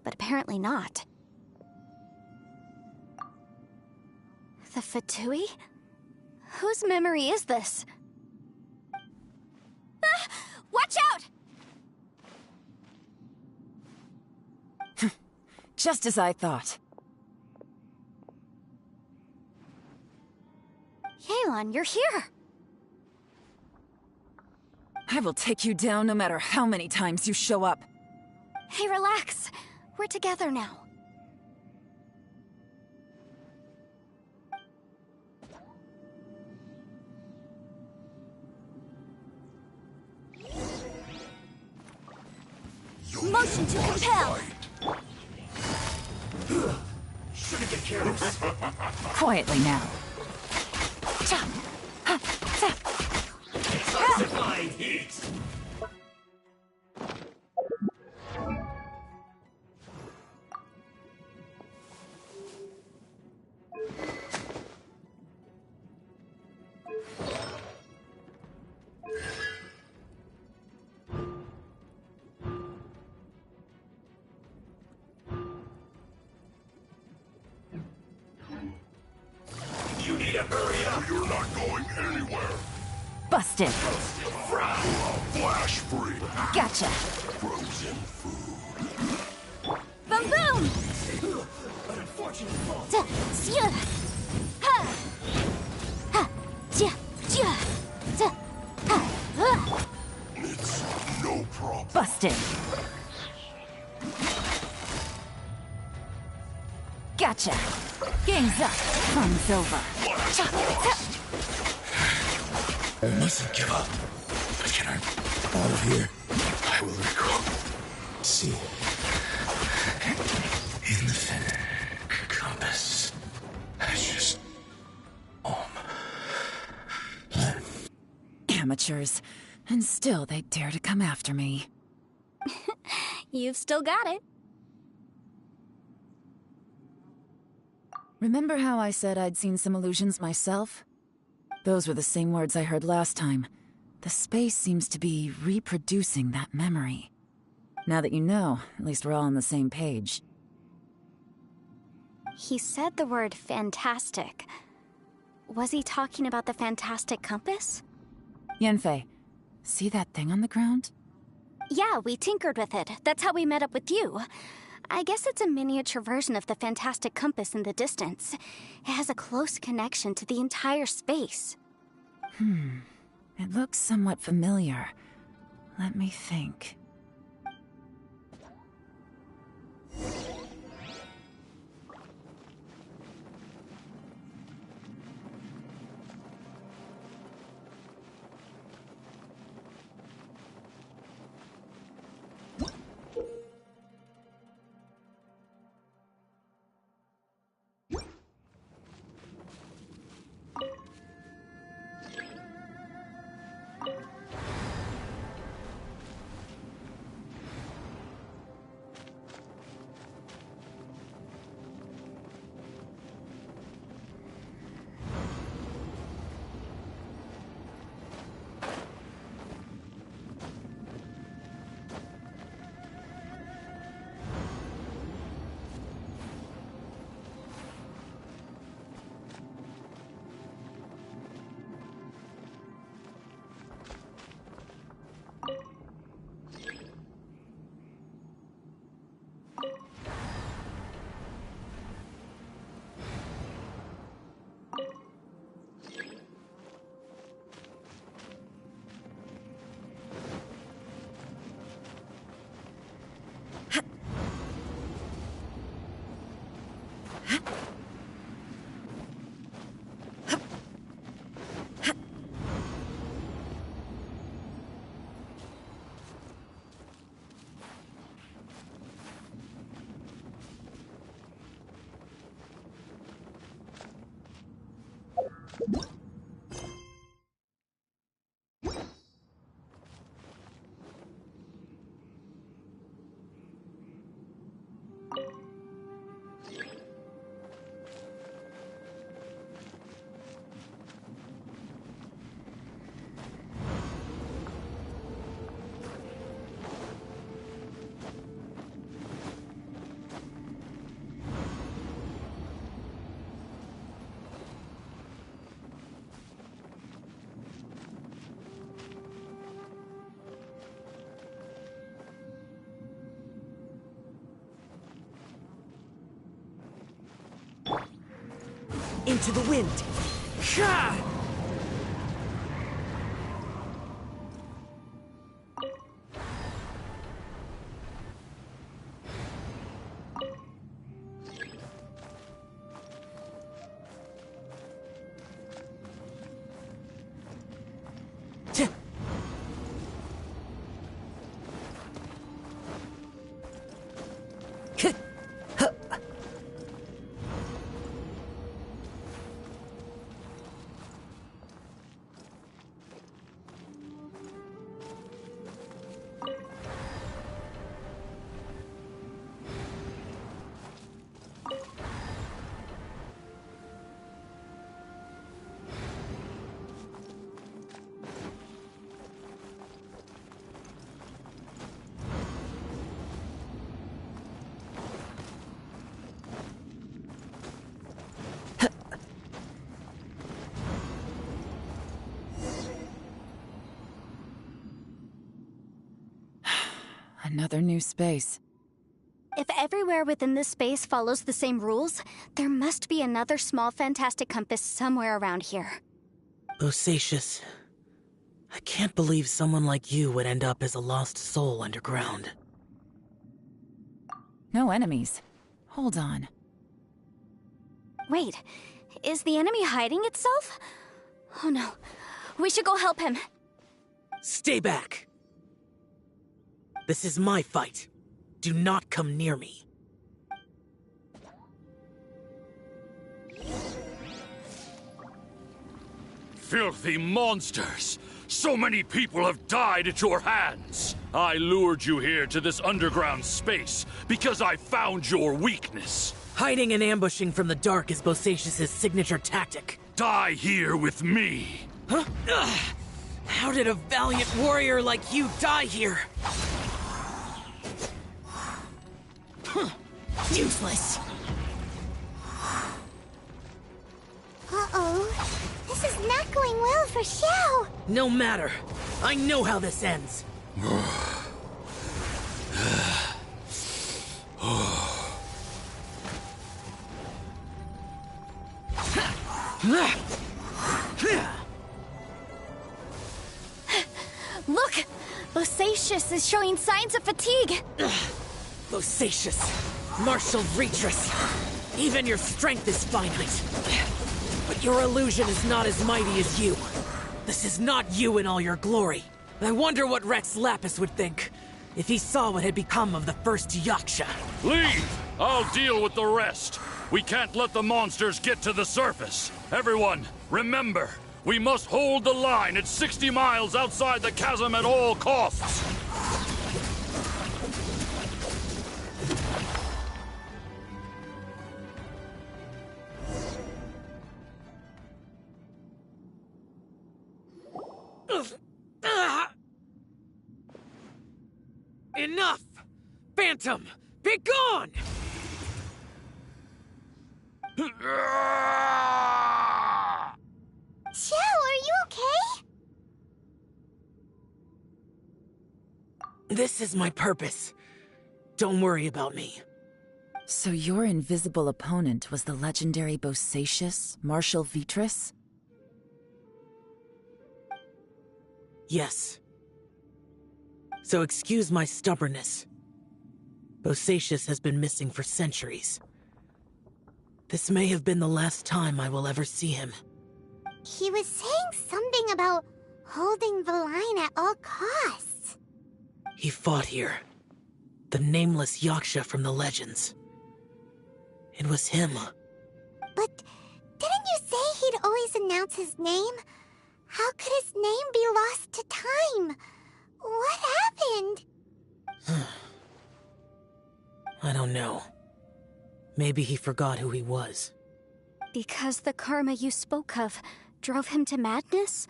but apparently not. The Fatui? Whose memory is this? Ah! Watch out! Just as I thought. Yelan, you're here! I will take you down no matter how many times you show up. Hey, relax. We're together now. Motion to compel! Shouldn't get careless. Quietly now. Intensifying heat. You need to hurry up. You're not going anywhere. Busted. Flash free. Gotcha. Frozen food. Boom boom! An unfortunate fault. It's no problem. Busted. Gotcha. Game's up. Fun's over. I mustn't give up. But can I out of here? I will recall. See. In the center. Compass. I just. Amateurs. And still they dare to come after me. You've still got it. Remember how I said I'd seen some illusions myself? Those were the same words I heard last time. The space seems to be reproducing that memory. Now that you know, at least we're all on the same page. He said the word fantastic. Was he talking about the fantastic compass? Yanfei, see that thing on the ground? Yeah, we tinkered with it. That's how we met up with you. I guess it's a miniature version of the fantastic compass in the distance. It has a close connection to the entire space. It looks somewhat familiar. Let me think. Into the wind! Sha! Another new space. If everywhere within this space follows the same rules, there must be another small fantastic compass somewhere around here. Osatius, I can't believe someone like you would end up as a lost soul underground. No enemies. Hold on. Wait, is the enemy hiding itself? Oh no, we should go help him. Stay back! This is my fight. Do not come near me. Filthy monsters! So many people have died at your hands. I lured you here to this underground space because I found your weakness. Hiding and ambushing from the dark is Bosacius' signature tactic. Die here with me. Huh? Ugh. How did a valiant warrior like you die here? Huh. Useless. Uh-oh. This is not going well for Xiao. No matter. I know how this ends. Look! Bosacius is showing signs of fatigue. Bosacius, Martial Retris. Even your strength is finite. But your illusion is not as mighty as you. This is not you in all your glory. I wonder what Rex Lapis would think if he saw what had become of the first Yaksha. Leave! I'll deal with the rest. We can't let the monsters get to the surface. Everyone, remember, we must hold the line at 60 miles outside the chasm at all costs. Enough! Phantom, be gone! Xiao, are you okay? This is my purpose. Don't worry about me. So your invisible opponent was the legendary Bosacius, Martial Vitris? Yes. So excuse my stubbornness. Bosacius has been missing for centuries. This may have been the last time I will ever see him. He was saying something about holding the line at all costs. He fought here. The nameless Yaksha from the legends. It was him. But didn't you say he'd always announce his name? How could his name be lost to time? What happened? I don't know. Maybe he forgot who he was. Because the karma you spoke of drove him to madness?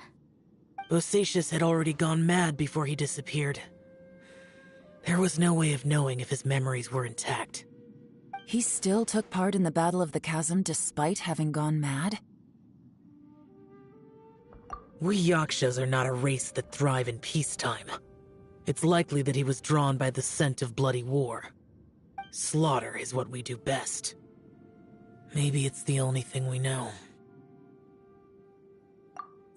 Bosacius had already gone mad before he disappeared. There was no way of knowing if his memories were intact. He still took part in the Battle of the Chasm despite having gone mad? We Yakshas are not a race that thrive in peacetime. It's likely that he was drawn by the scent of bloody war. Slaughter is what we do best. Maybe it's the only thing we know.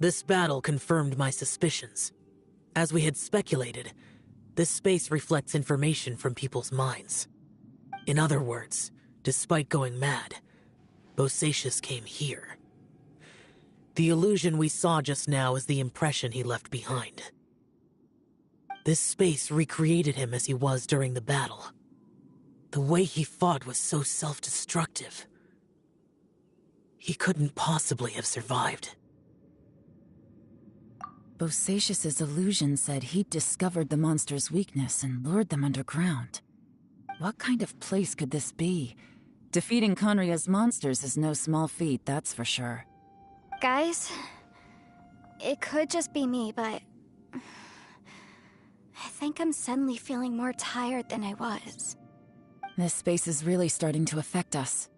This battle confirmed my suspicions. As we had speculated, this space reflects information from people's minds. In other words, despite going mad, Bosacius came here. The illusion we saw just now is the impression he left behind. This space recreated him as he was during the battle. The way he fought was so self-destructive. He couldn't possibly have survived. Bosacius's illusion said he'd discovered the monster's weakness and lured them underground. What kind of place could this be? Defeating Khaenri'ah's monsters is no small feat, that's for sure. Guys, it could just be me, but I think I'm suddenly feeling more tired than I was. This space is really starting to affect us.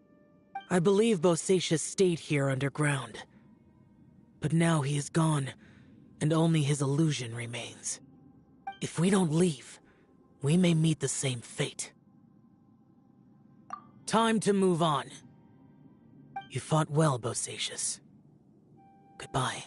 I believe Bosacius stayed here underground. But now he is gone, and only his illusion remains. If we don't leave, we may meet the same fate. Time to move on. You fought well, Bosacius. Goodbye.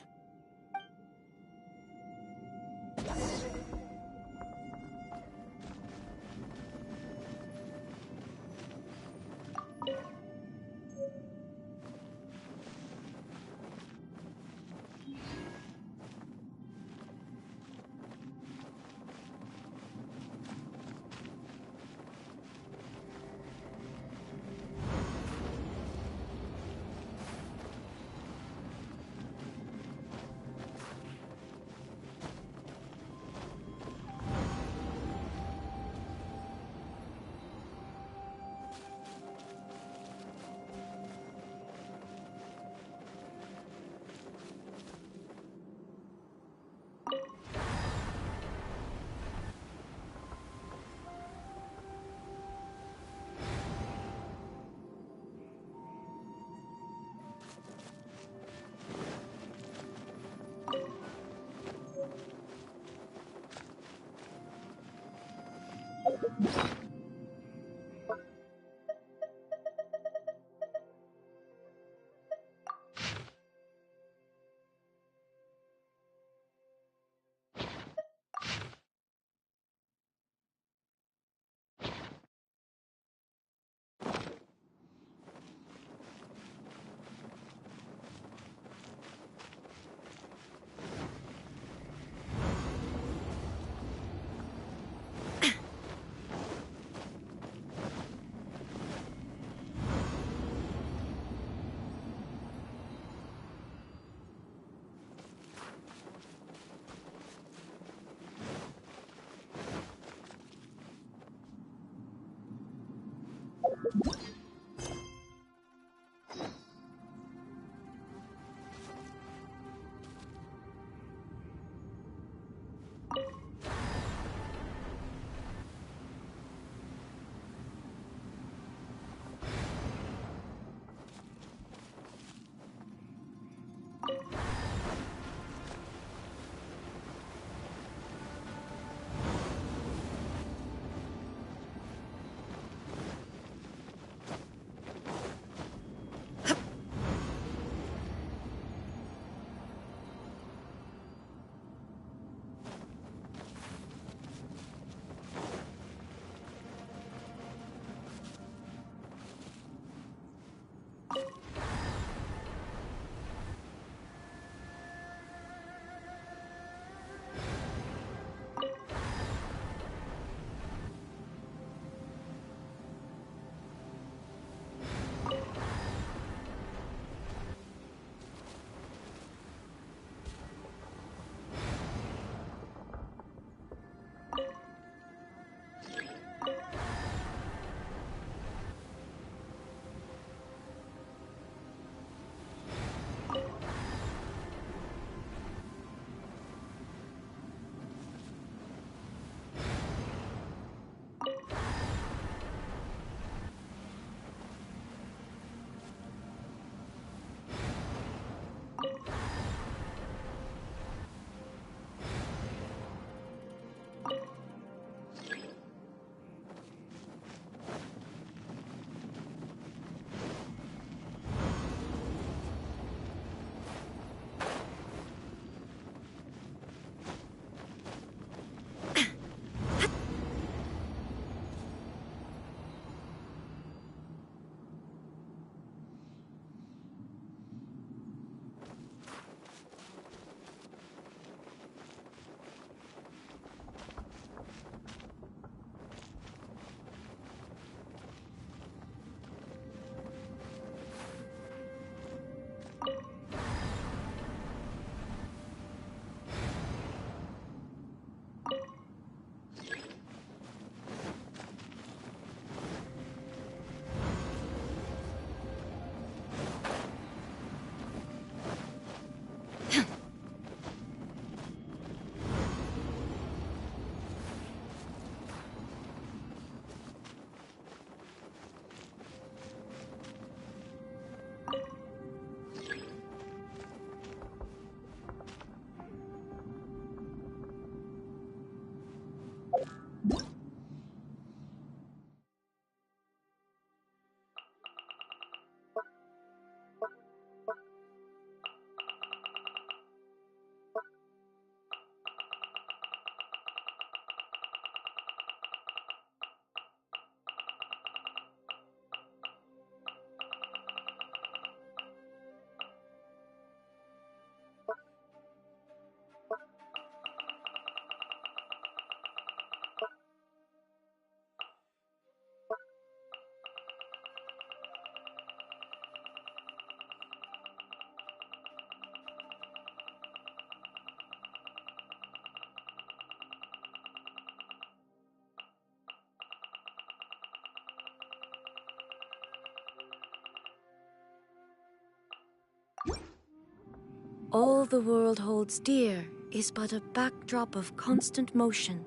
All the world holds dear is but a backdrop of constant motion.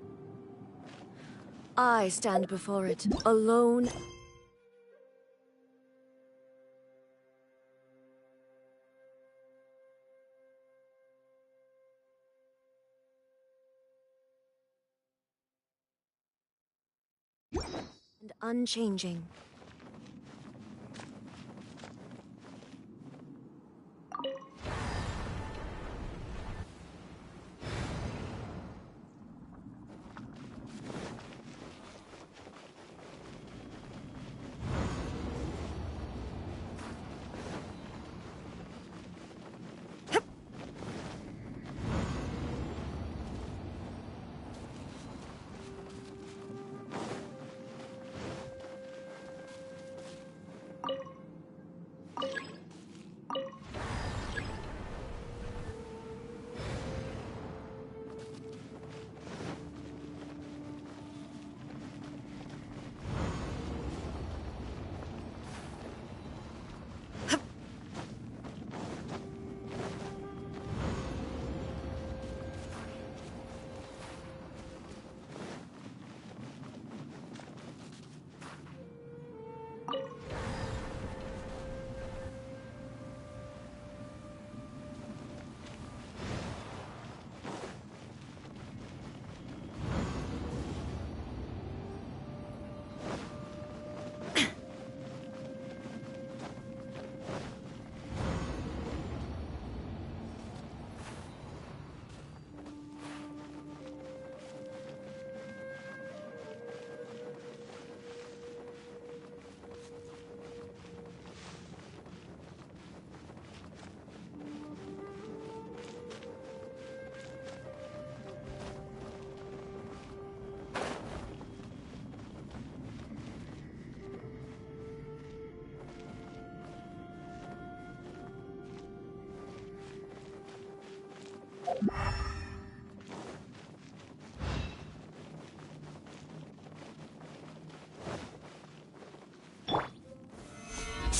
I stand before it, alone unchanging.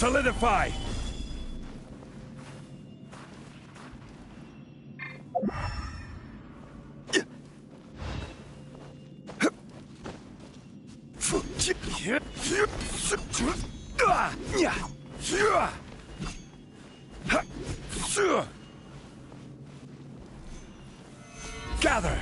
Solidify! Gather!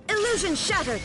Illusion shattered!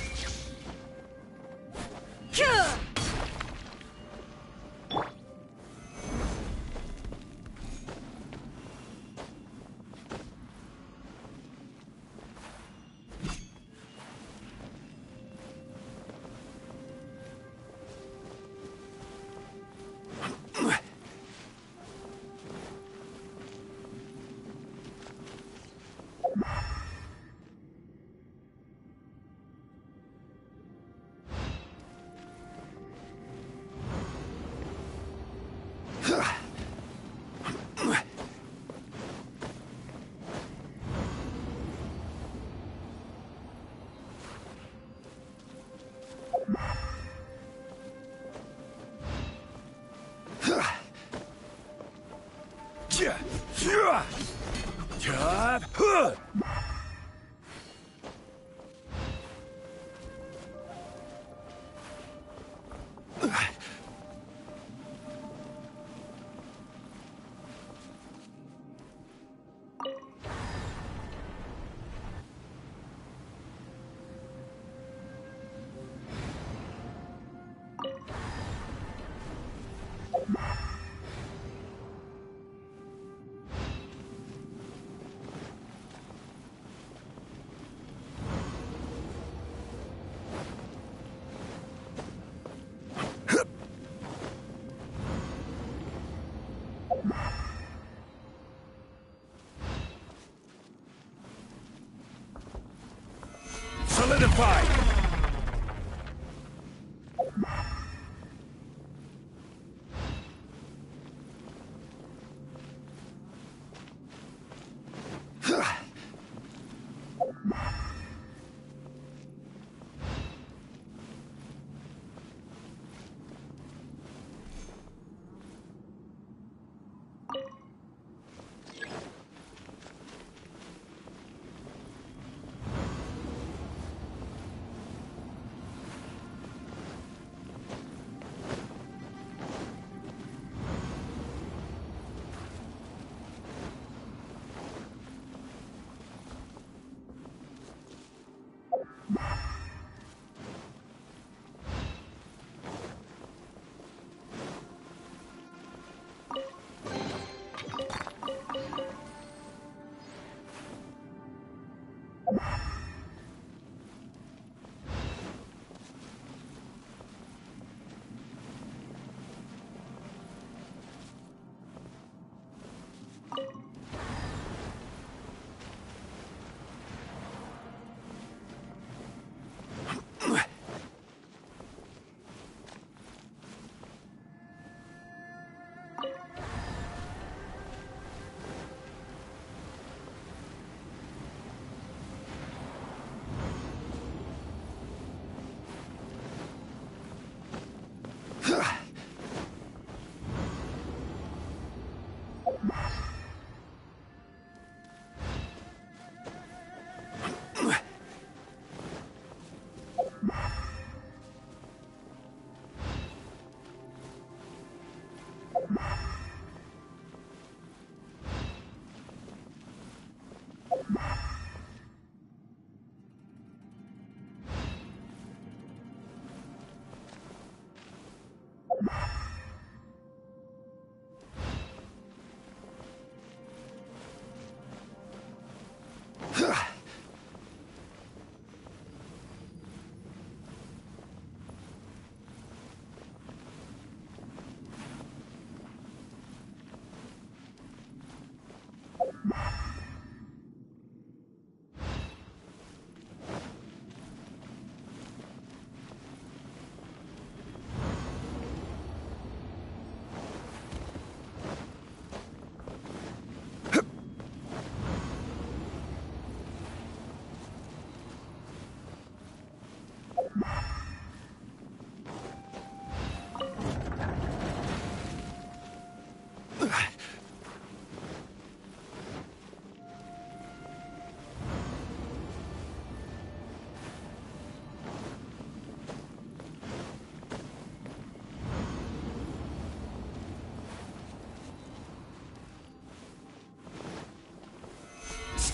Solidify!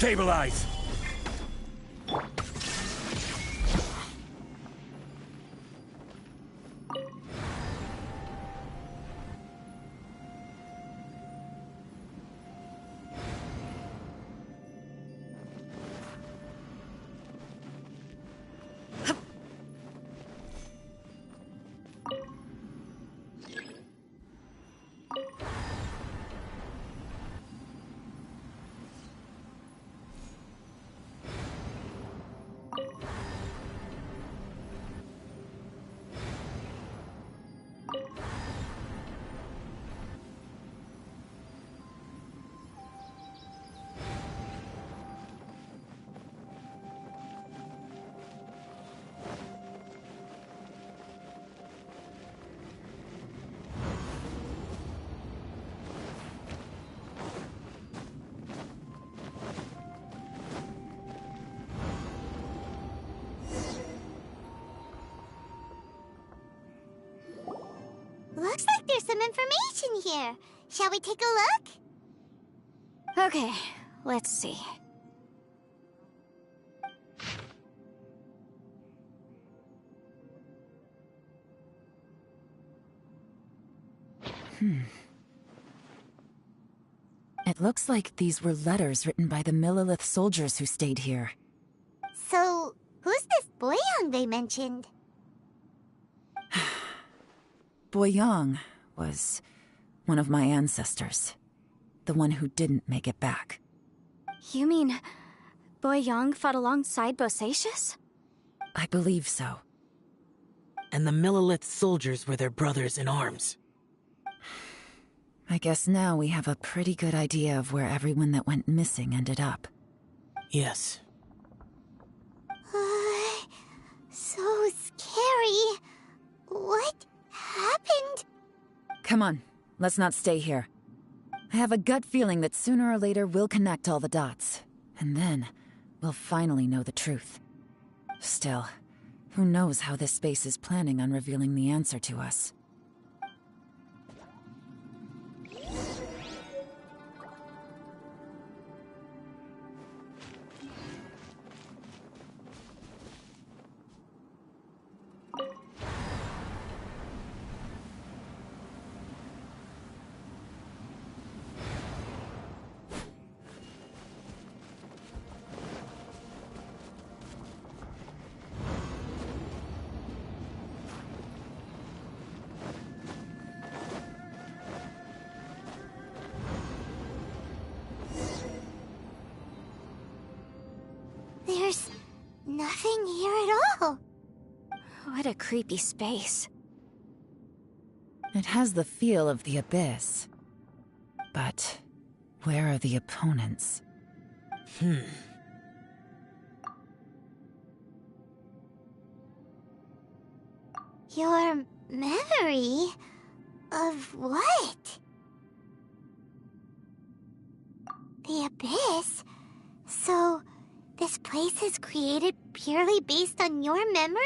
Stabilize! Looks like there's some information here. Shall we take a look? Okay, let's see. It looks like these were letters written by the Millelith soldiers who stayed here. So, who's this Boyang they mentioned? Boyang was one of my ancestors. The one who didn't make it back. You mean Boyang fought alongside Bosacius? I believe so. And the Millelith soldiers were their brothers in arms. I guess now we have a pretty good idea of where everyone that went missing ended up. Yes. So scary. What happened? Come on, let's not stay here. I have a gut feeling that sooner or later we'll connect all the dots. And then, we'll finally know the truth. Still, who knows how this space is planning on revealing the answer to us. There's nothing here at all. What a creepy space. It has the feel of the Abyss. But where are the opponents? Your memory of what? The Abyss? So, this place is created purely based on your memory?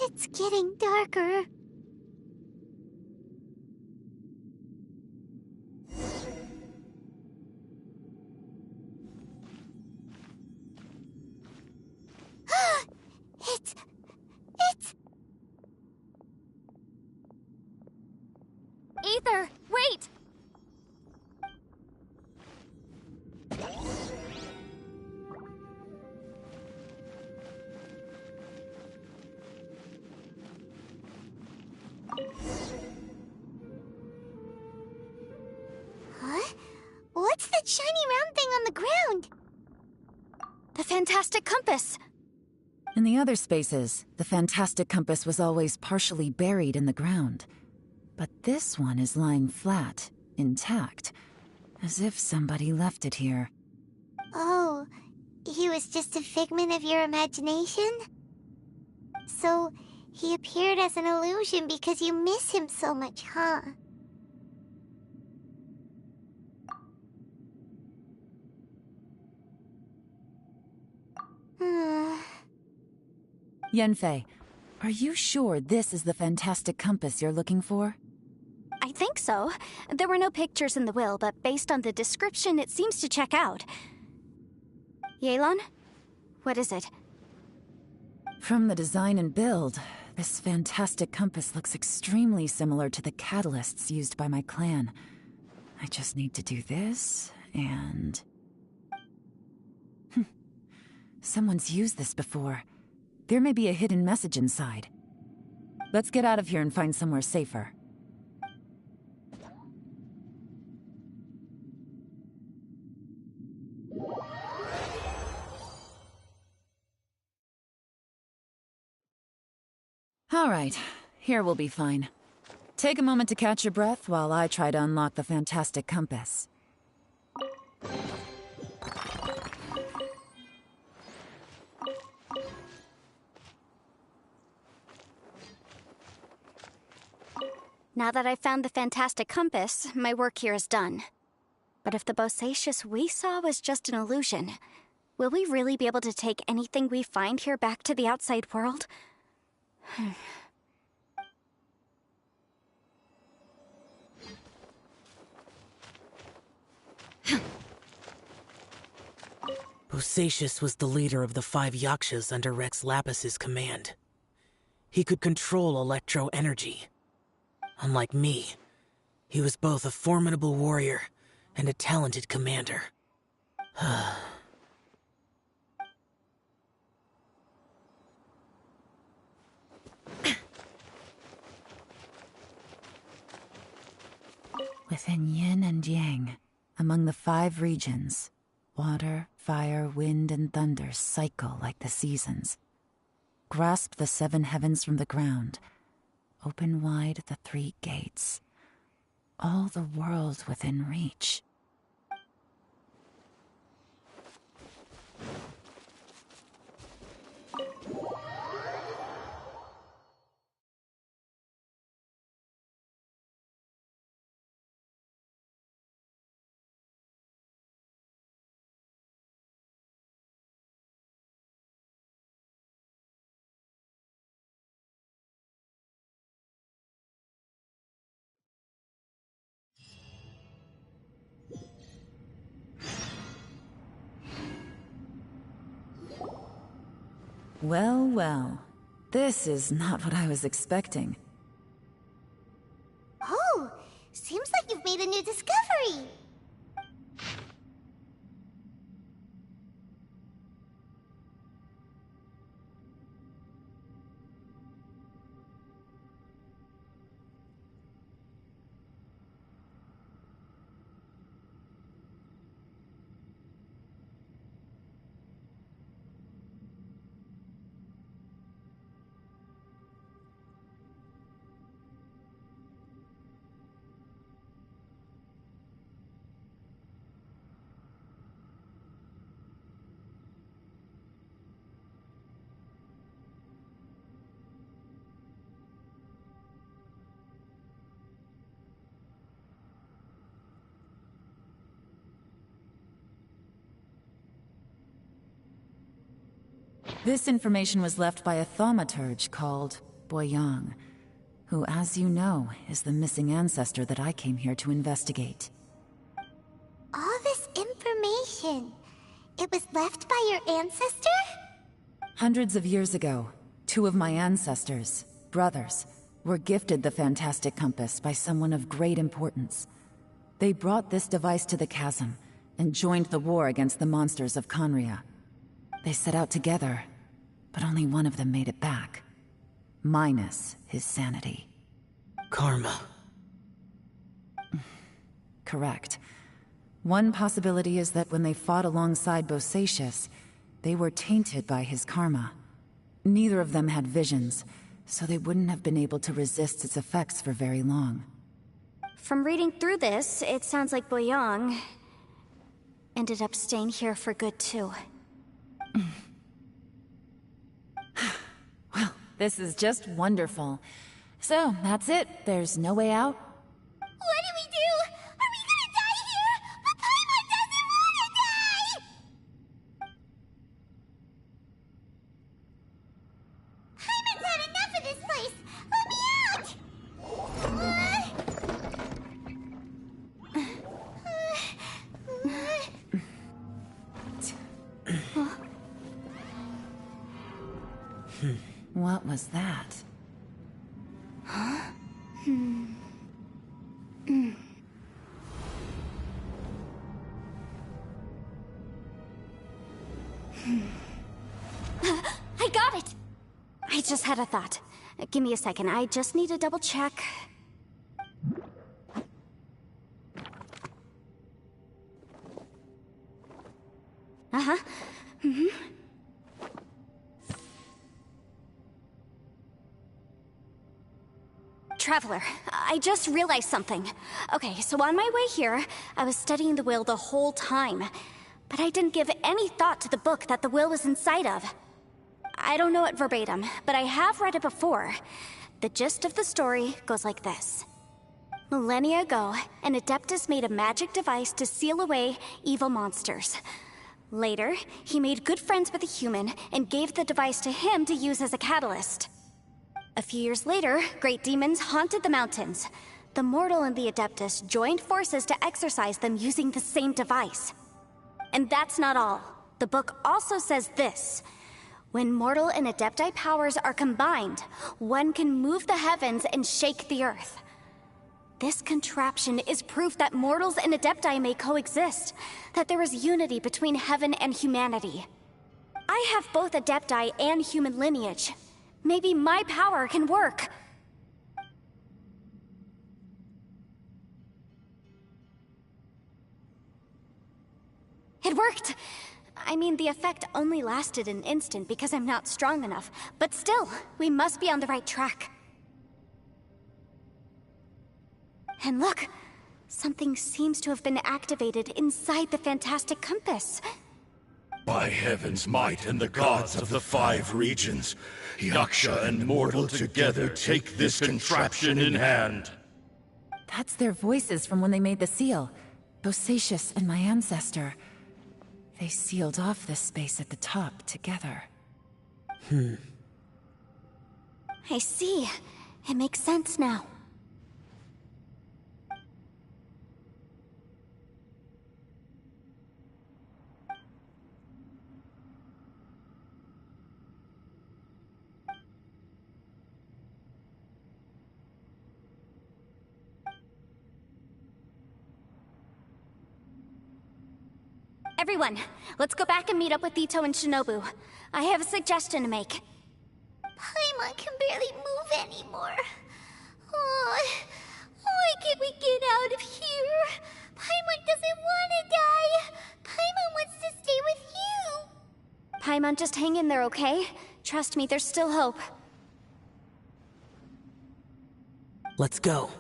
It's getting darker. It's... Aether, wait! Huh? What's that shiny round thing on the ground? The Fantastic Compass! In the other spaces, the Fantastic Compass was always partially buried in the ground. But this one is lying flat, intact, as if somebody left it here. Oh, he was just a figment of your imagination? So, he appeared as an illusion because you miss him so much, huh? Yanfei, are you sure this is the fantastic compass you're looking for? I think so. There were no pictures in the will, but based on the description, it seems to check out. Yelan? What is it? From the design and build, this fantastic compass looks extremely similar to the catalysts used by my clan. I just need to do this, and... Someone's used this before. There may be a hidden message inside. Let's get out of here and find somewhere safer. All right, here we'll be fine. Take a moment to catch your breath while I try to unlock the fantastic compass. Now that I've found the fantastic compass, my work here is done. But if the Bosacius we saw was just an illusion, will we really be able to take anything we find here back to the outside world? Bosacius was the leader of the 5 Yakshas under Rex Lapis's command. He could control electro energy. Unlike me, he was both a formidable warrior and a talented commander. Within yin and yang, among the 5 regions, water, fire, wind, and thunder cycle like the seasons. Grasp the 7 heavens from the ground. Open wide the 3 gates. All the world within reach. Well, well. This is not what I was expecting. Oh, seems like you've made a new discovery. This information was left by a thaumaturge called Boyang, who, as you know, is the missing ancestor that I came here to investigate. All this information, it was left by your ancestor? Hundreds of years ago, 2 of my ancestors, brothers, were gifted the fantastic compass by someone of great importance. They brought this device to the chasm and joined the war against the monsters of Khaenri'ah. They set out together, but only one of them made it back. Minus his sanity. Karma. Correct. One possibility is that when they fought alongside Bosacius, they were tainted by his karma. Neither of them had visions, so they wouldn't have been able to resist its effects for very long. From reading through this, it sounds like Boyang ended up staying here for good too. Well, this is just wonderful. So, that's it. There's no way out? What do we do? Are we gonna die here? But Paimon doesn't wanna die! was that? Huh? I got it! I just had a thought. Give me a second, I just need to double check. Uh-huh. Traveler, I just realized something. Okay, so on my way here, I was studying the will the whole time. But I didn't give any thought to the book that the will was inside of. I don't know it verbatim, but I have read it before. The gist of the story goes like this. Millennia ago, an Adeptus made a magic device to seal away evil monsters. Later, he made good friends with a human and gave the device to him to use as a catalyst. A few years later, great demons haunted the mountains. The mortal and the Adeptus joined forces to exorcise them using the same device. And that's not all. The book also says this. When mortal and Adepti powers are combined, one can move the heavens and shake the earth. This contraption is proof that mortals and Adepti may coexist, that there is unity between heaven and humanity. I have both Adepti and human lineage. Maybe my power can work. It worked! I mean, the effect only lasted an instant because I'm not strong enough, but still, we must be on the right track. And look, something seems to have been activated inside the Fantastic Compass. By heaven's might and the gods of the 5 regions, Yaksha and mortal together take this contraption in hand. That's their voices from when they made the seal. Bosacius and my ancestor. They sealed off this space at the top together. I see. It makes sense now. Everyone, let's go back and meet up with Ito and Shinobu. I have a suggestion to make. Paimon can barely move anymore. Oh, why can't we get out of here? Paimon doesn't want to die. Paimon wants to stay with you. Paimon, just hang in there, okay? Trust me, there's still hope. Let's go.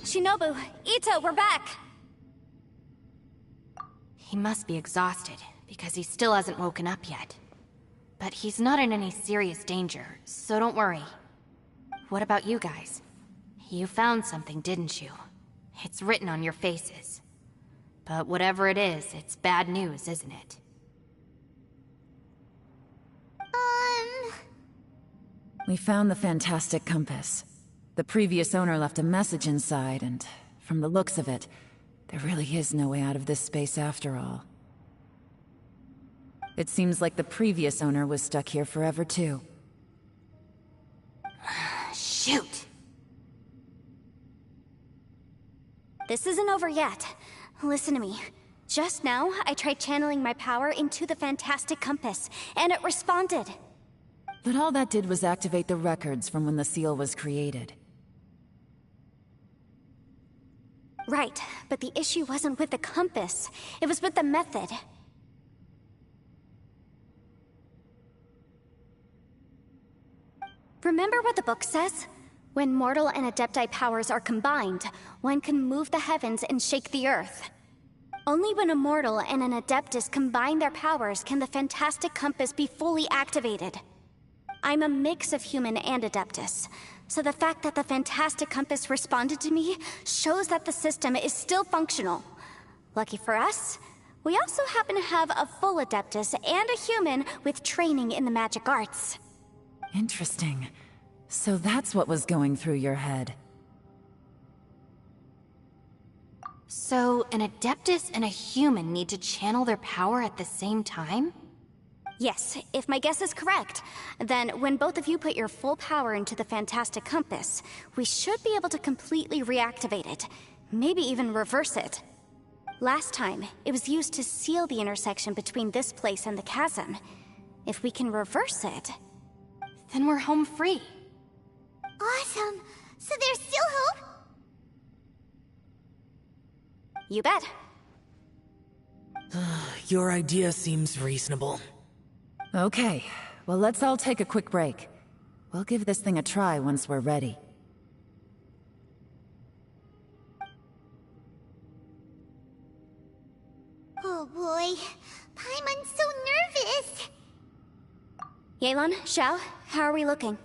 Shinobu, Ito, we're back! He must be exhausted, because he still hasn't woken up yet. But he's not in any serious danger, so don't worry. What about you guys? You found something, didn't you? It's written on your faces. But whatever it is, it's bad news, isn't it? We found the Fantastic Compass. The previous owner left a message inside, and from the looks of it, there really is no way out of this space after all. It seems like the previous owner was stuck here forever, too. Shoot! This isn't over yet. Listen to me. Just now, I tried channeling my power into the Fantastic Compass, and it responded. But all that did was activate the records from when the seal was created. Right, but the issue wasn't with the compass. It was with the method. Remember what the book says? When mortal and Adepti powers are combined, one can move the heavens and shake the earth. Only when a mortal and an Adeptus combine their powers can the Fantastic Compass be fully activated. I'm a mix of human and Adeptus, So the fact that the Fantastic Compass responded to me shows that the system is still functional. Lucky for us, we also happen to have a full Adeptus and a human with training in the magic arts. Interesting. So that's what was going through your head. So, an Adeptus and a human need to channel their power at the same time? Yes, if my guess is correct, then when both of you put your full power into the Fantastic Compass, we should be able to completely reactivate it, maybe even reverse it. Last time, it was used to seal the intersection between this place and the chasm. If we can reverse it, then we're home free. Awesome! So there's still hope? You bet. Your idea seems reasonable. Okay, well let's all take a quick break. We'll give this thing a try once we're ready. Oh boy, Paimon's so nervous! Yelan, Xiao, how are we looking?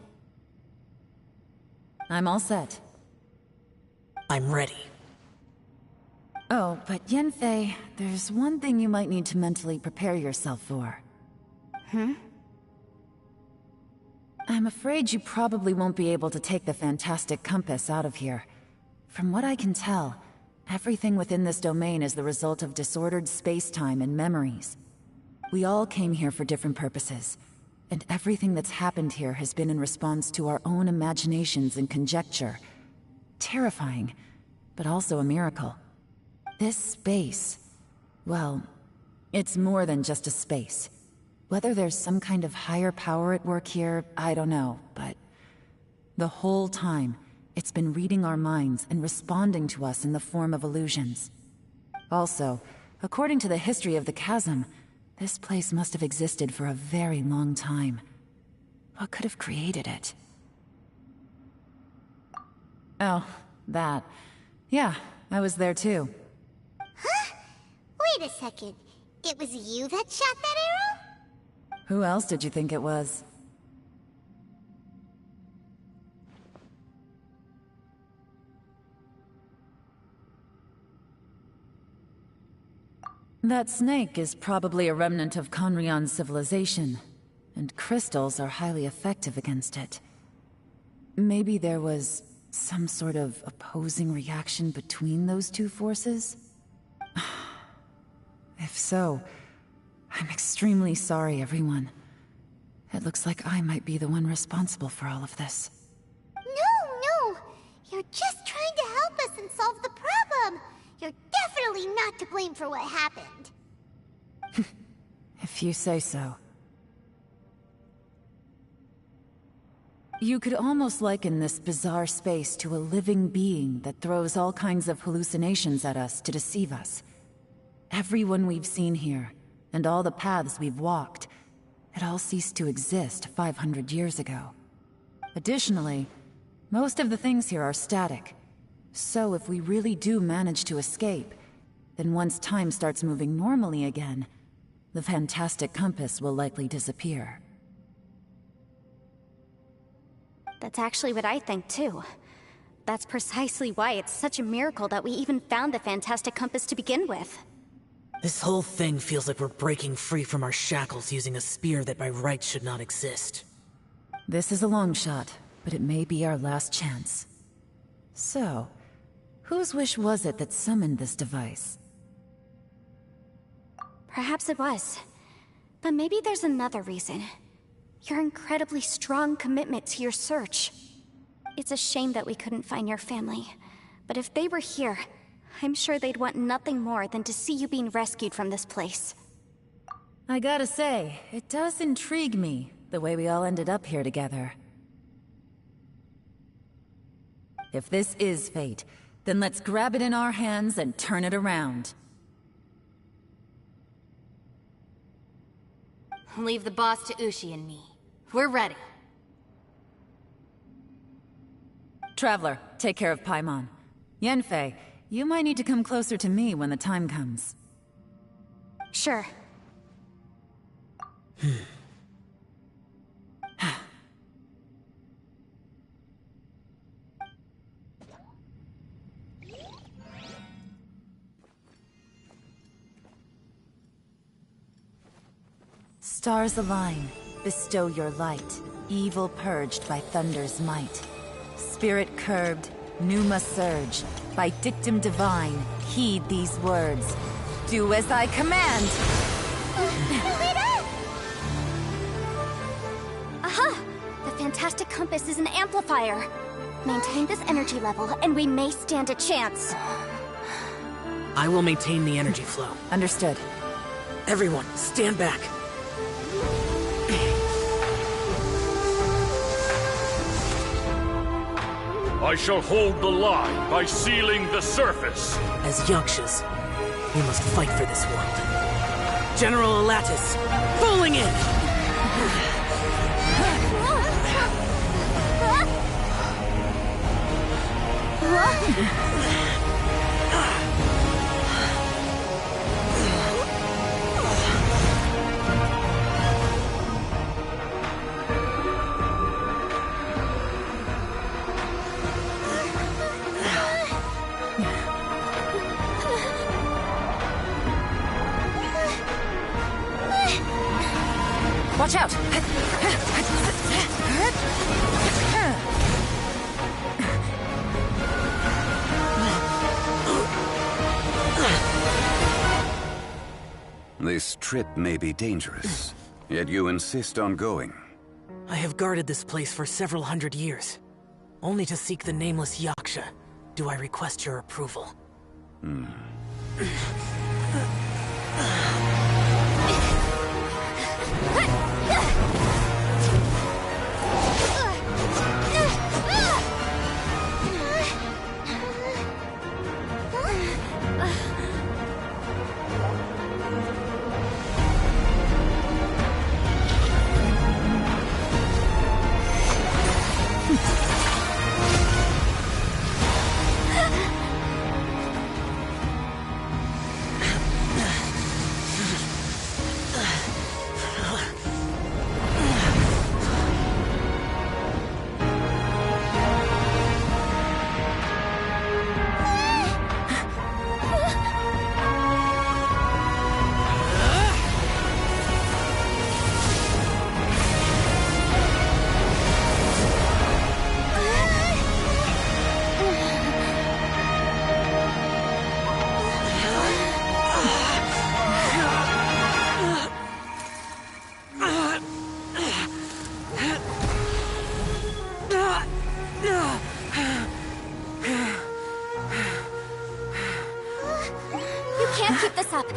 I'm all set. I'm ready. Oh, but Yanfei, there's one thing you might need to mentally prepare yourself for. I'm afraid you probably won't be able to take the Fantastic Compass out of here. From what I can tell, everything within this domain is the result of disordered space-time and memories. We all came here for different purposes, and everything that's happened here has been in response to our own imaginations and conjecture. Terrifying, but also a miracle. This space, well, it's more than just a space. Whether there's some kind of higher power at work here, I don't know, but the whole time, it's been reading our minds and responding to us in the form of illusions. Also, according to the history of the chasm, this place must have existed for a very long time. What could have created it? Oh, that. Yeah, I was there too. Huh? Wait a second. It was you that shot that arrow? Who else did you think it was? That snake is probably a remnant of Conrion's civilization, and crystals are highly effective against it. Maybe there was some sort of opposing reaction between those two forces? If so, I'm extremely sorry, everyone. It looks like I might be the one responsible for all of this. No! You're just trying to help us and solve the problem! You're definitely not to blame for what happened. If you say so. You could almost liken this bizarre space to a living being that throws all kinds of hallucinations at us to deceive us. Everyone we've seen here, and all the paths we've walked, it all ceased to exist 500 years ago. Additionally, most of the things here are static. So if we really do manage to escape, then once time starts moving normally again, the Fantastic Compass will likely disappear. That's actually what I think too. That's precisely why it's such a miracle that we even found the Fantastic Compass to begin with. This whole thing feels like we're breaking free from our shackles using a spear that by rights should not exist. This is a long shot, but it may be our last chance. So, whose wish was it that summoned this device? Perhaps it was. But maybe there's another reason. Your incredibly strong commitment to your search. It's a shame that we couldn't find your family. But if they were here, I'm sure they'd want nothing more than to see you being rescued from this place. I gotta say, it does intrigue me, the way we all ended up here together. If this is fate, then let's grab it in our hands and turn it around. Leave the boss to Ushi and me. We're ready. Traveler, take care of Paimon. Yanfei, you might need to come closer to me when the time comes. Sure. Stars align, bestow your light, evil purged by thunder's might. Spirit curbed, pneuma surge, by dictum divine, heed these words. Do as I command! Aha! The fantastic compass is an amplifier. Maintain this energy level, and we may stand a chance. I will maintain the energy flow. Understood. Everyone, stand back. I shall hold the line by sealing the surface. As Yakshas, we must fight for this world. General Elatus, falling in! Watch out! This trip may be dangerous, yet you insist on going. I have guarded this place for several hundred years. Only to seek the nameless Yaksha, do I request your approval.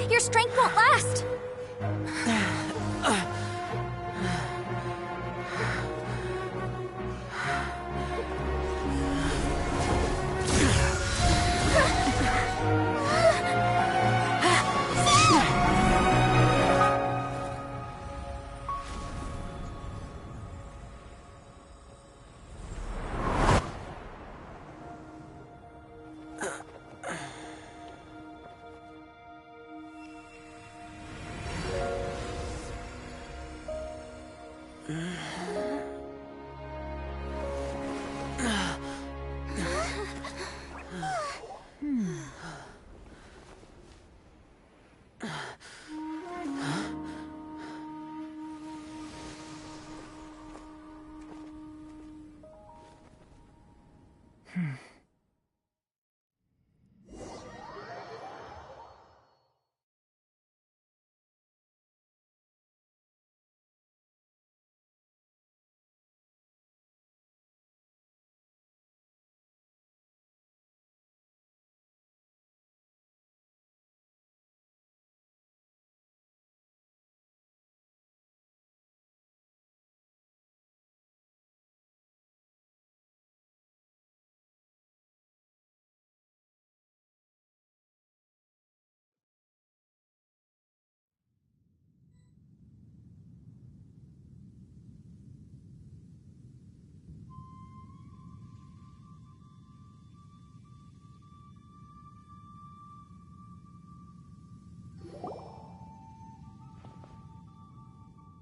Your strength won't last!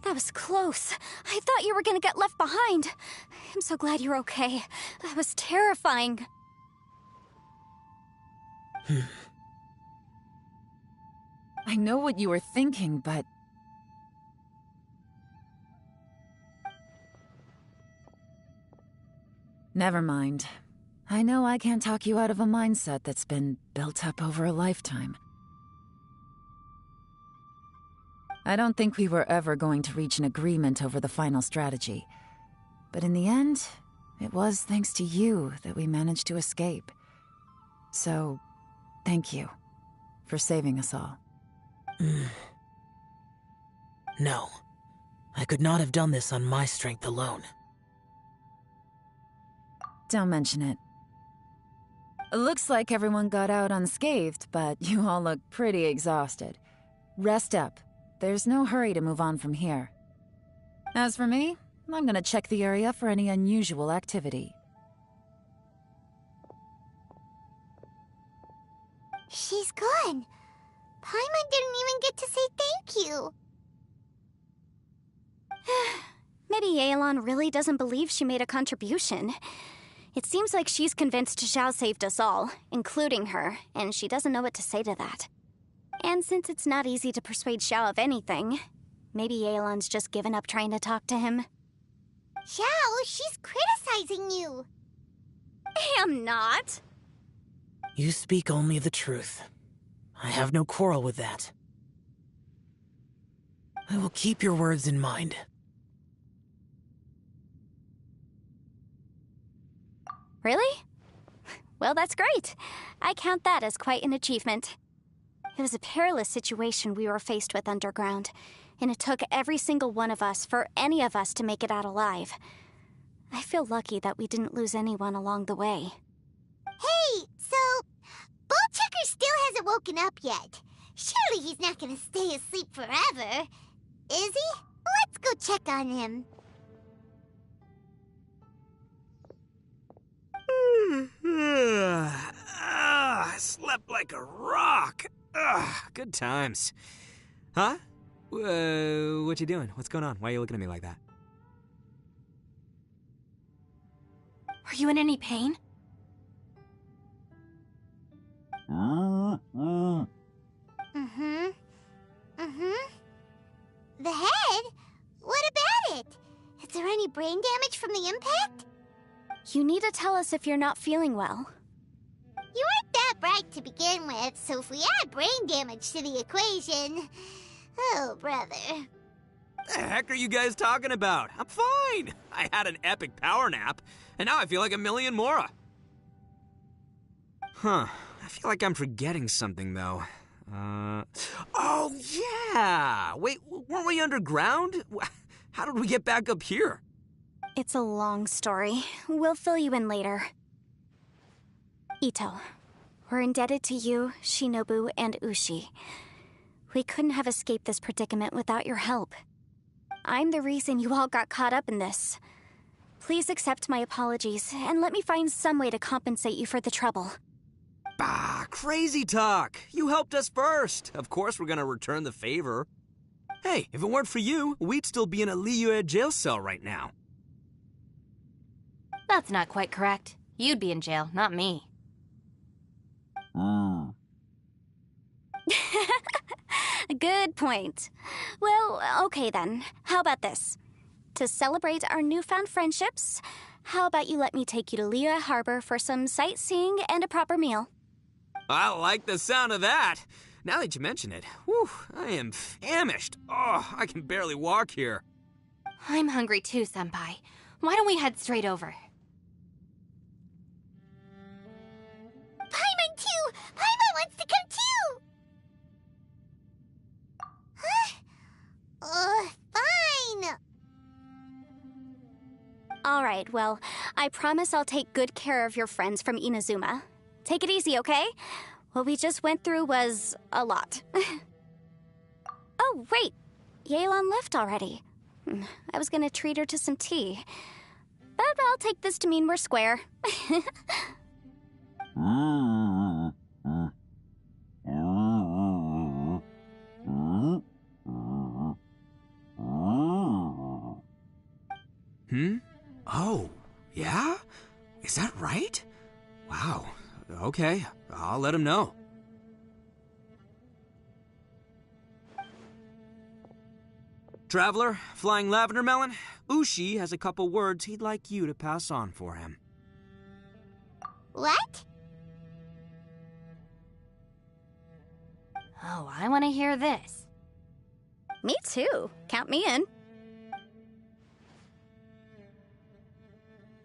That was close. I thought you were gonna get left behind. I'm so glad you're okay. That was terrifying. I know what you were thinking, but... Never mind. I know I can't talk you out of a mindset that's been built up over a lifetime. I don't think we were ever going to reach an agreement over the final strategy. But in the end, it was thanks to you that we managed to escape. So, thank you for saving us all. No. I could not have done this on my strength alone. Don't mention it. Looks like everyone got out unscathed, but you all look pretty exhausted. Rest up. There's no hurry to move on from here. As for me, I'm gonna check the area for any unusual activity. She's gone. Paimon didn't even get to say thank you. Maybe Yelan really doesn't believe she made a contribution. It seems like she's convinced Xiao saved us all, including her, and she doesn't know what to say to that. And since it's not easy to persuade Xiao of anything, maybe Yelan's just given up trying to talk to him. Xiao, she's criticizing you. I am not. You speak only the truth. I have no quarrel with that. I will keep your words in mind. Really? Well, that's great. I count that as quite an achievement. It was a perilous situation we were faced with underground, and it took every single one of us for any of us to make it out alive. I feel lucky that we didn't lose anyone along the way. Hey, so Bullchecker still hasn't woken up yet. Surely he's not gonna stay asleep forever, is he? Let's go check on him. I slept like a rock. Good times. Huh? What you doing? What's going on? Why are you looking at me like that? Are you in any pain? The head? What about it? Is there any brain damage from the impact? You need to tell us if you're not feeling well. You weren't that bright to begin with, so if we add brain damage to the equation... Oh, brother. The heck are you guys talking about? I'm fine. I had an epic power nap, and now I feel like a million more. Huh. I feel like I'm forgetting something, though. Oh, yeah! Wait, weren't we underground? How did we get back up here? It's a long story. We'll fill you in later. Ito, we're indebted to you, Shinobu, and Ushi. We couldn't have escaped this predicament without your help. I'm the reason you all got caught up in this. Please accept my apologies, and let me find some way to compensate you for the trouble. Bah, crazy talk. You helped us first. Of course we're gonna return the favor. Hey, if it weren't for you, we'd still be in a Liyue jail cell right now. That's not quite correct. You'd be in jail, not me. Good point. Well, okay then. How about this? To celebrate our newfound friendships, how about you let me take you to Liyue Harbor for some sightseeing and a proper meal? I like the sound of that. Now that you mention it, whew, I am famished. Oh, I can barely walk here. I'm hungry too, Senpai. Why don't we head straight over? Paimon too! Paimon wants to come too! Huh? Fine! Alright, well, I promise I'll take good care of your friends from Inazuma. Take it easy, okay? What we just went through was a lot. Oh, wait! Yelan left already. I was gonna treat her to some tea. But I'll take this to mean we're square. Oh, yeah? Is that right? Wow. Okay, I'll let him know. Traveler, Flying Lavender Melon, Ushi has a couple words he'd like you to pass on for him. What? Oh, I want to hear this. Me too. Count me in.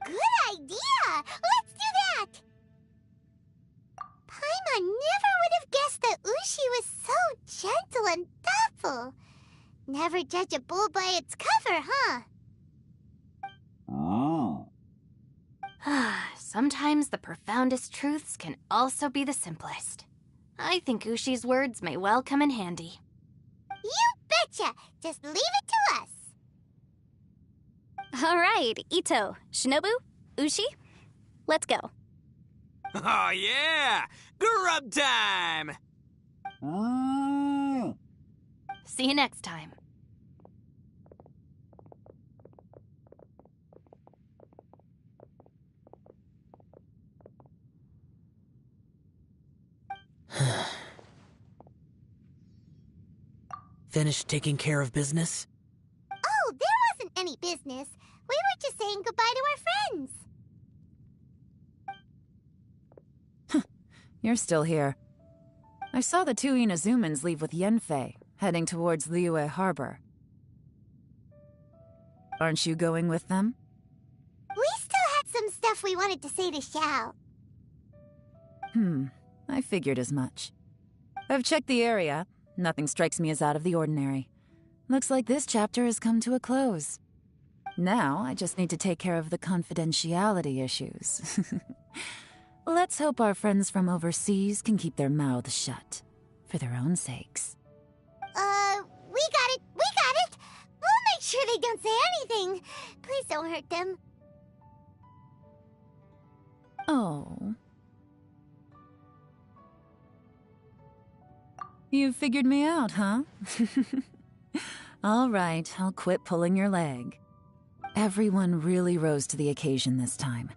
Good idea! Let's do that! Paimon never would have guessed that Ushi was so gentle and thoughtful. Never judge a bull by its cover, huh? Sometimes the profoundest truths can also be the simplest. I think Ushi's words may well come in handy. You betcha! Just leave it to us! All right, Ito, Shinobu, Ushi, let's go. Oh, yeah! Grub time! See you next time. Finished taking care of business? Oh, there wasn't any business. We were just saying goodbye to our friends. You're still here. I saw the two Inazumans leave with Yanfei, heading towards Liyue Harbor. Aren't you going with them? We still had some stuff we wanted to say to Xiao. I figured as much. I've checked the area. Nothing strikes me as out of the ordinary. Looks like this chapter has come to a close. Now, I just need to take care of the confidentiality issues. Let's hope our friends from overseas can keep their mouths shut. For their own sakes. We got it! We got it! We'll make sure they don't say anything. Please don't hurt them. Oh. You figured me out, huh? All right, I'll quit pulling your leg. Everyone really rose to the occasion this time.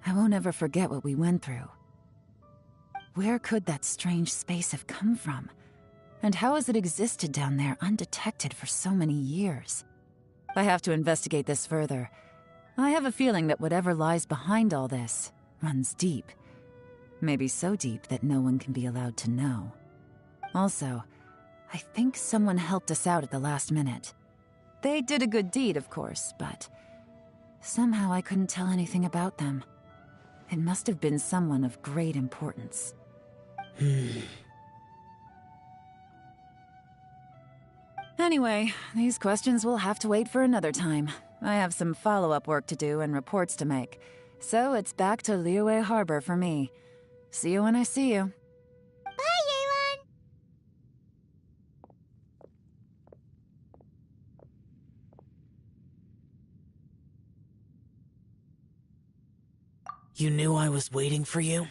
I won't ever forget what we went through. Where could that strange space have come from? And how has it existed down there undetected for so many years? I have to investigate this further. I have a feeling that whatever lies behind all this runs deep. Maybe so deep that no one can be allowed to know. Also, I think someone helped us out at the last minute. They did a good deed, of course, but somehow I couldn't tell anything about them. It must have been someone of great importance. Anyway, these questions will have to wait for another time. I have some follow-up work to do and reports to make. So it's back to Liyue Harbor for me. See you when I see you. Bye, Yelan! You knew I was waiting for you?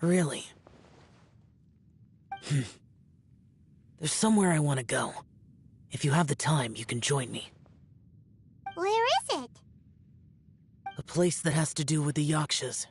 Really? There's somewhere I want to go. If you have the time, you can join me. Where is it? A place that has to do with the Yakshas.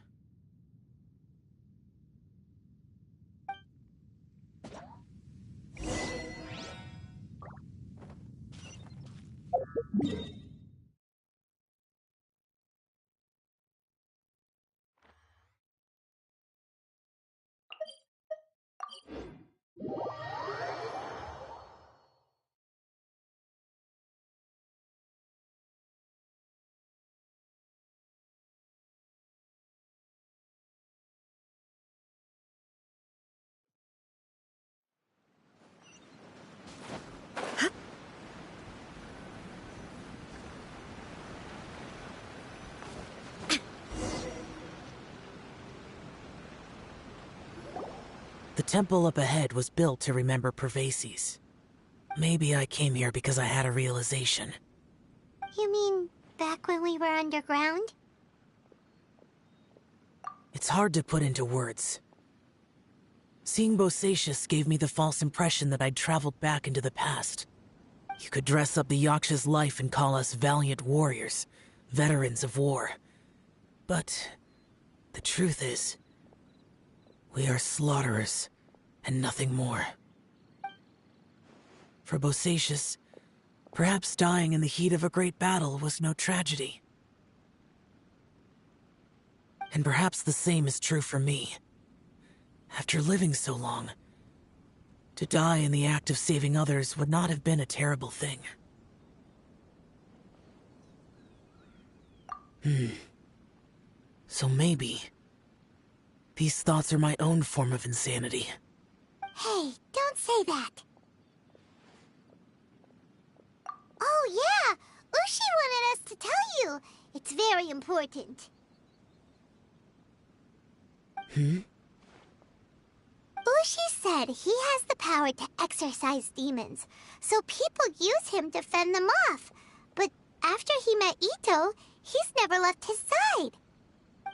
The temple up ahead was built to remember Pervases. Maybe I came here because I had a realization. You mean back when we were underground? It's hard to put into words. Seeing Bosacius gave me the false impression that I'd traveled back into the past. You could dress up the Yaksha's life and call us valiant warriors, veterans of war. But the truth is, we are slaughterers, and nothing more. For Bosacius, Perhaps dying in the heat of a great battle was no tragedy. And perhaps the same is true for me. After living so long, to die in the act of saving others would not have been a terrible thing. So maybe these thoughts are my own form of insanity. Hey, don't say that. Oh yeah, Ushi wanted us to tell you. It's very important. Ushi said he has the power to exorcise demons, so people use him to fend them off. But after he met Ito, he's never left his side.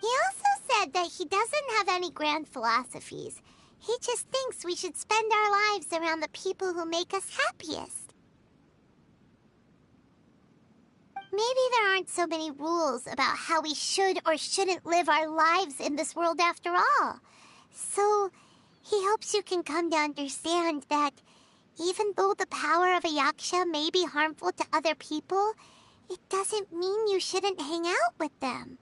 He also said that he doesn't have any grand philosophies. He just thinks we should spend our lives around the people who make us happiest. Maybe there aren't so many rules about how we should or shouldn't live our lives in this world after all. So, he hopes you can come to understand that even though the power of a yaksha may be harmful to other people, it doesn't mean you shouldn't hang out with them.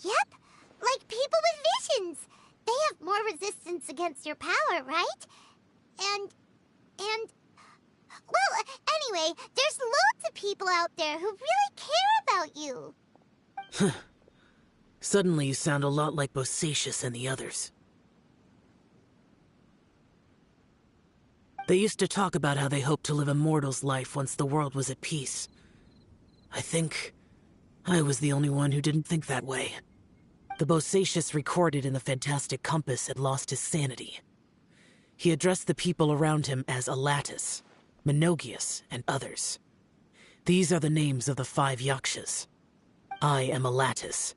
Yep, like people with visions. They have more resistance against your power, right? And... Well, anyway, there's loads of people out there who really care about you. Suddenly you sound a lot like Bosacius and the others. They used to talk about how they hoped to live a mortal's life once the world was at peace. I think I was the only one who didn't think that way. The Bosacius recorded in the Fantastic Compass had lost his sanity. He addressed the people around him as Alatus, Menogias, and others. These are the names of the 5 yakshas. I am Alatus,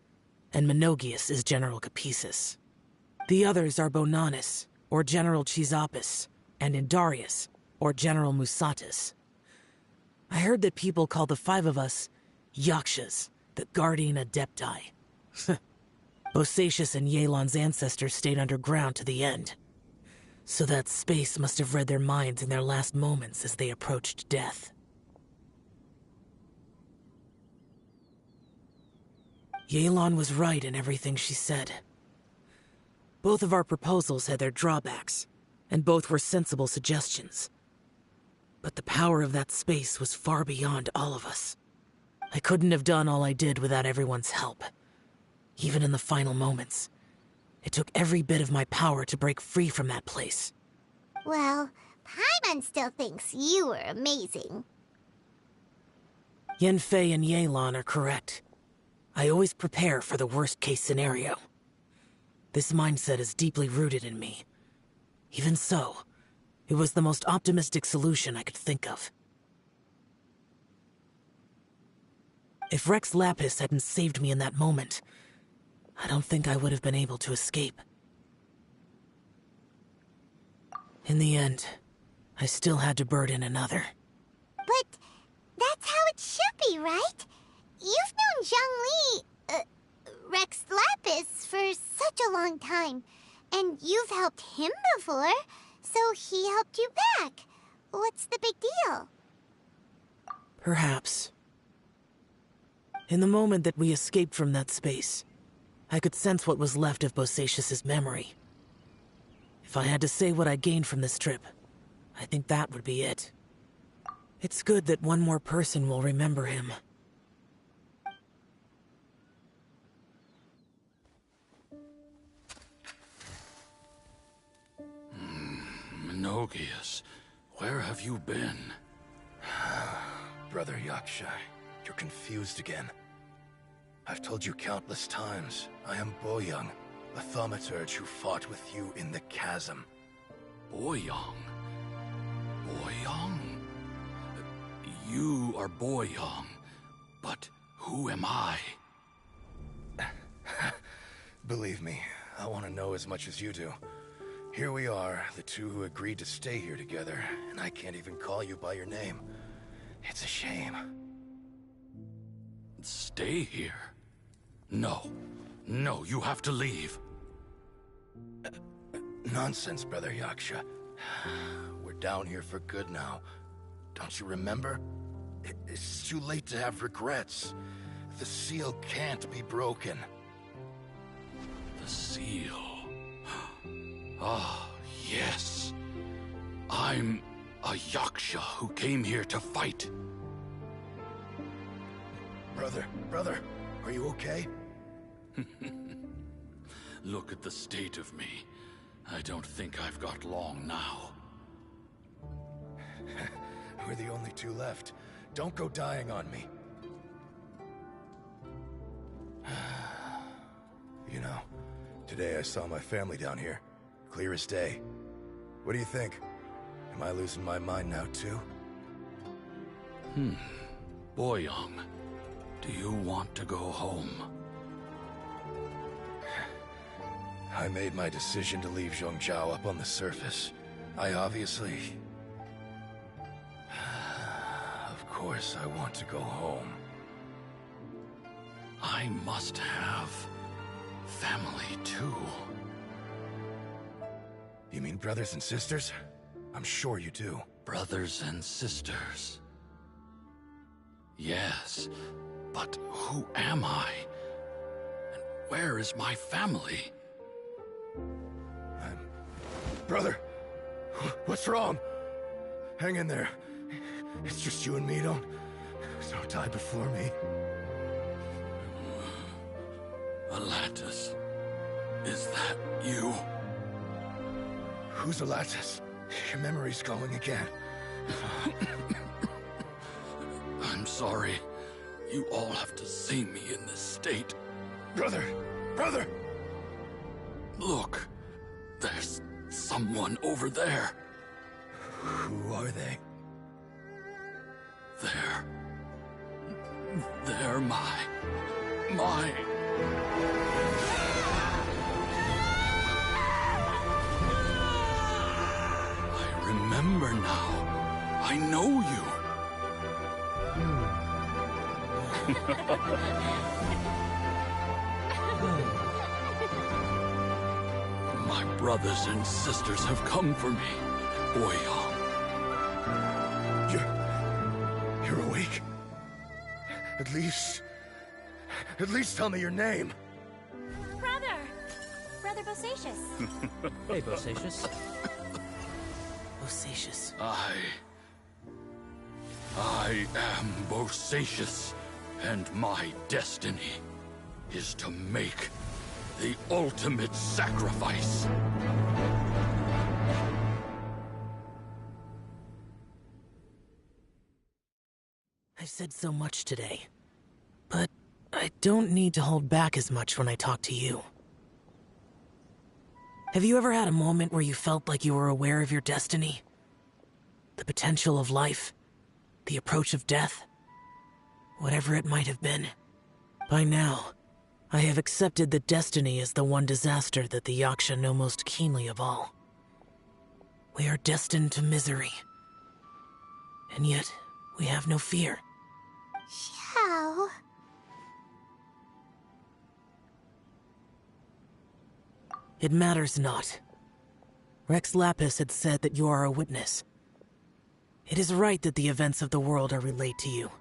and Menogias is General Capisis. The others are Bonanis, or General Chisapis, and Indarius, or General Musatus. I heard that people call the 5 of us yakshas, the Guardian Adepti. Bosacius and Yelan's ancestors stayed underground to the end. So that space must have read their minds in their last moments as they approached death. Yelan was right in everything she said. Both of our proposals had their drawbacks, and both were sensible suggestions. But the power of that space was far beyond all of us. I couldn't have done all I did without everyone's help. Even in the final moments, it took every bit of my power to break free from that place. Well, Paimon still thinks you were amazing. Yanfei and Yelan are correct. I always prepare for the worst-case scenario. This mindset is deeply rooted in me. Even so, it was the most optimistic solution I could think of. If Rex Lapis hadn't saved me in that moment, I don't think I would have been able to escape. In the end, I still had to burden another. But that's how it should be, right? You've known Zhongli, Rex Lapis, for such a long time. And you've helped him before, so he helped you back. What's the big deal? Perhaps. In the moment that we escaped from that space, I could sense what was left of Bosacius's memory. If I had to say what I gained from this trip, I think that would be it. It's good that one more person will remember him. Menogias, where have you been? Brother Yaksha, you're confused again. I've told you countless times, I am Boyoung, a thaumaturge who fought with you in the chasm. Boyoung? Boyoung? You are Boyoung, but who am I? Believe me, I want to know as much as you do. Here we are, the two who agreed to stay here together, and I can't even call you by your name. It's a shame. Stay here? No. No, you have to leave. Nonsense, Brother Yaksha. We're down here for good now. Don't you remember? It's too late to have regrets. The seal can't be broken. The seal. Ah, yes. I'm a Yaksha who came here to fight. Brother, are you okay? Look at the state of me. I don't think I've got long now. We're the only two left. Don't go dying on me. You know, today I saw my family down here. Clear as day. What do you think? Am I losing my mind now too? Boyang, do you want to go home? I made my decision to leave Zhongzhou up on the surface. I obviously... Of course I want to go home. I must have family too. You mean brothers and sisters? I'm sure you do. Brothers and sisters. Yes, but who am I? And where is my family? Brother, what's wrong? Hang in there. It's just you and me, don't die before me. Alatus, is that you? Who's Alatus? Your memory's going again. I'm sorry. You all have to see me in this state. Brother! Look, there's someone over there. Who are they? They're my... I remember now. I know you. My brothers and sisters have come for me, Boyang. You're awake? At least tell me your name. Brother Bosacius. Hey, Bosacius. Bosacius. I am Bosacius, and my destiny is to make the ultimate sacrifice. I've said so much today, but I don't need to hold back as much when I talk to you. Have you ever had a moment where you felt like you were aware of your destiny? The potential of life? The approach of death? Whatever it might have been. By now, I have accepted that destiny is the one disaster that the Yaksha know most keenly of all. We are destined to misery. And yet, we have no fear. Xiao. It matters not. Rex Lapis had said that you are a witness. It is right that the events of the world are relayed to you.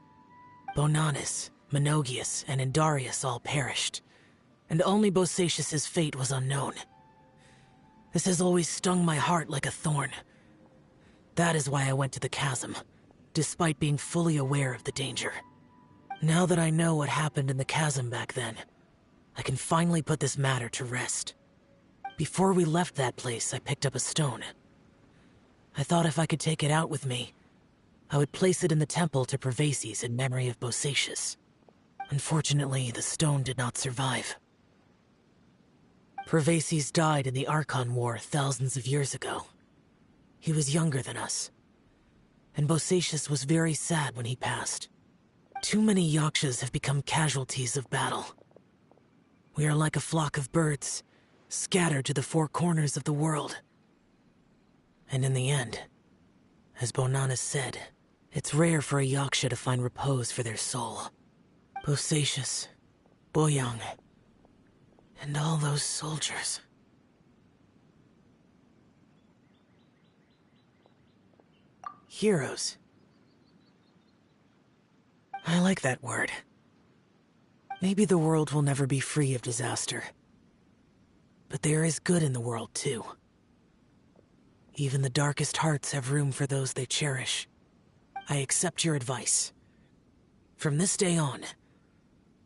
Bonanis, Menogias, and Indarius all perished, and only Bosacius' fate was unknown. This has always stung my heart like a thorn. That is why I went to the chasm, despite being fully aware of the danger. Now that I know what happened in the chasm back then, I can finally put this matter to rest. Before we left that place, I picked up a stone. I thought if I could take it out with me, I would place it in the temple to Pervases in memory of Bosacius. Unfortunately, the stone did not survive. Pervases died in the Archon War thousands of years ago. He was younger than us, and Bosacius was very sad when he passed. Too many Yakshas have become casualties of battle. We are like a flock of birds, scattered to the four corners of the world. And in the end, as Bonanis said, it's rare for a Yaksha to find repose for their soul. Bosacius, Boyang, and all those soldiers. Heroes. I like that word. Maybe the world will never be free of disaster. But there is good in the world, too. Even the darkest hearts have room for those they cherish. I accept your advice. From this day on,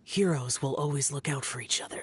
heroes will always look out for each other.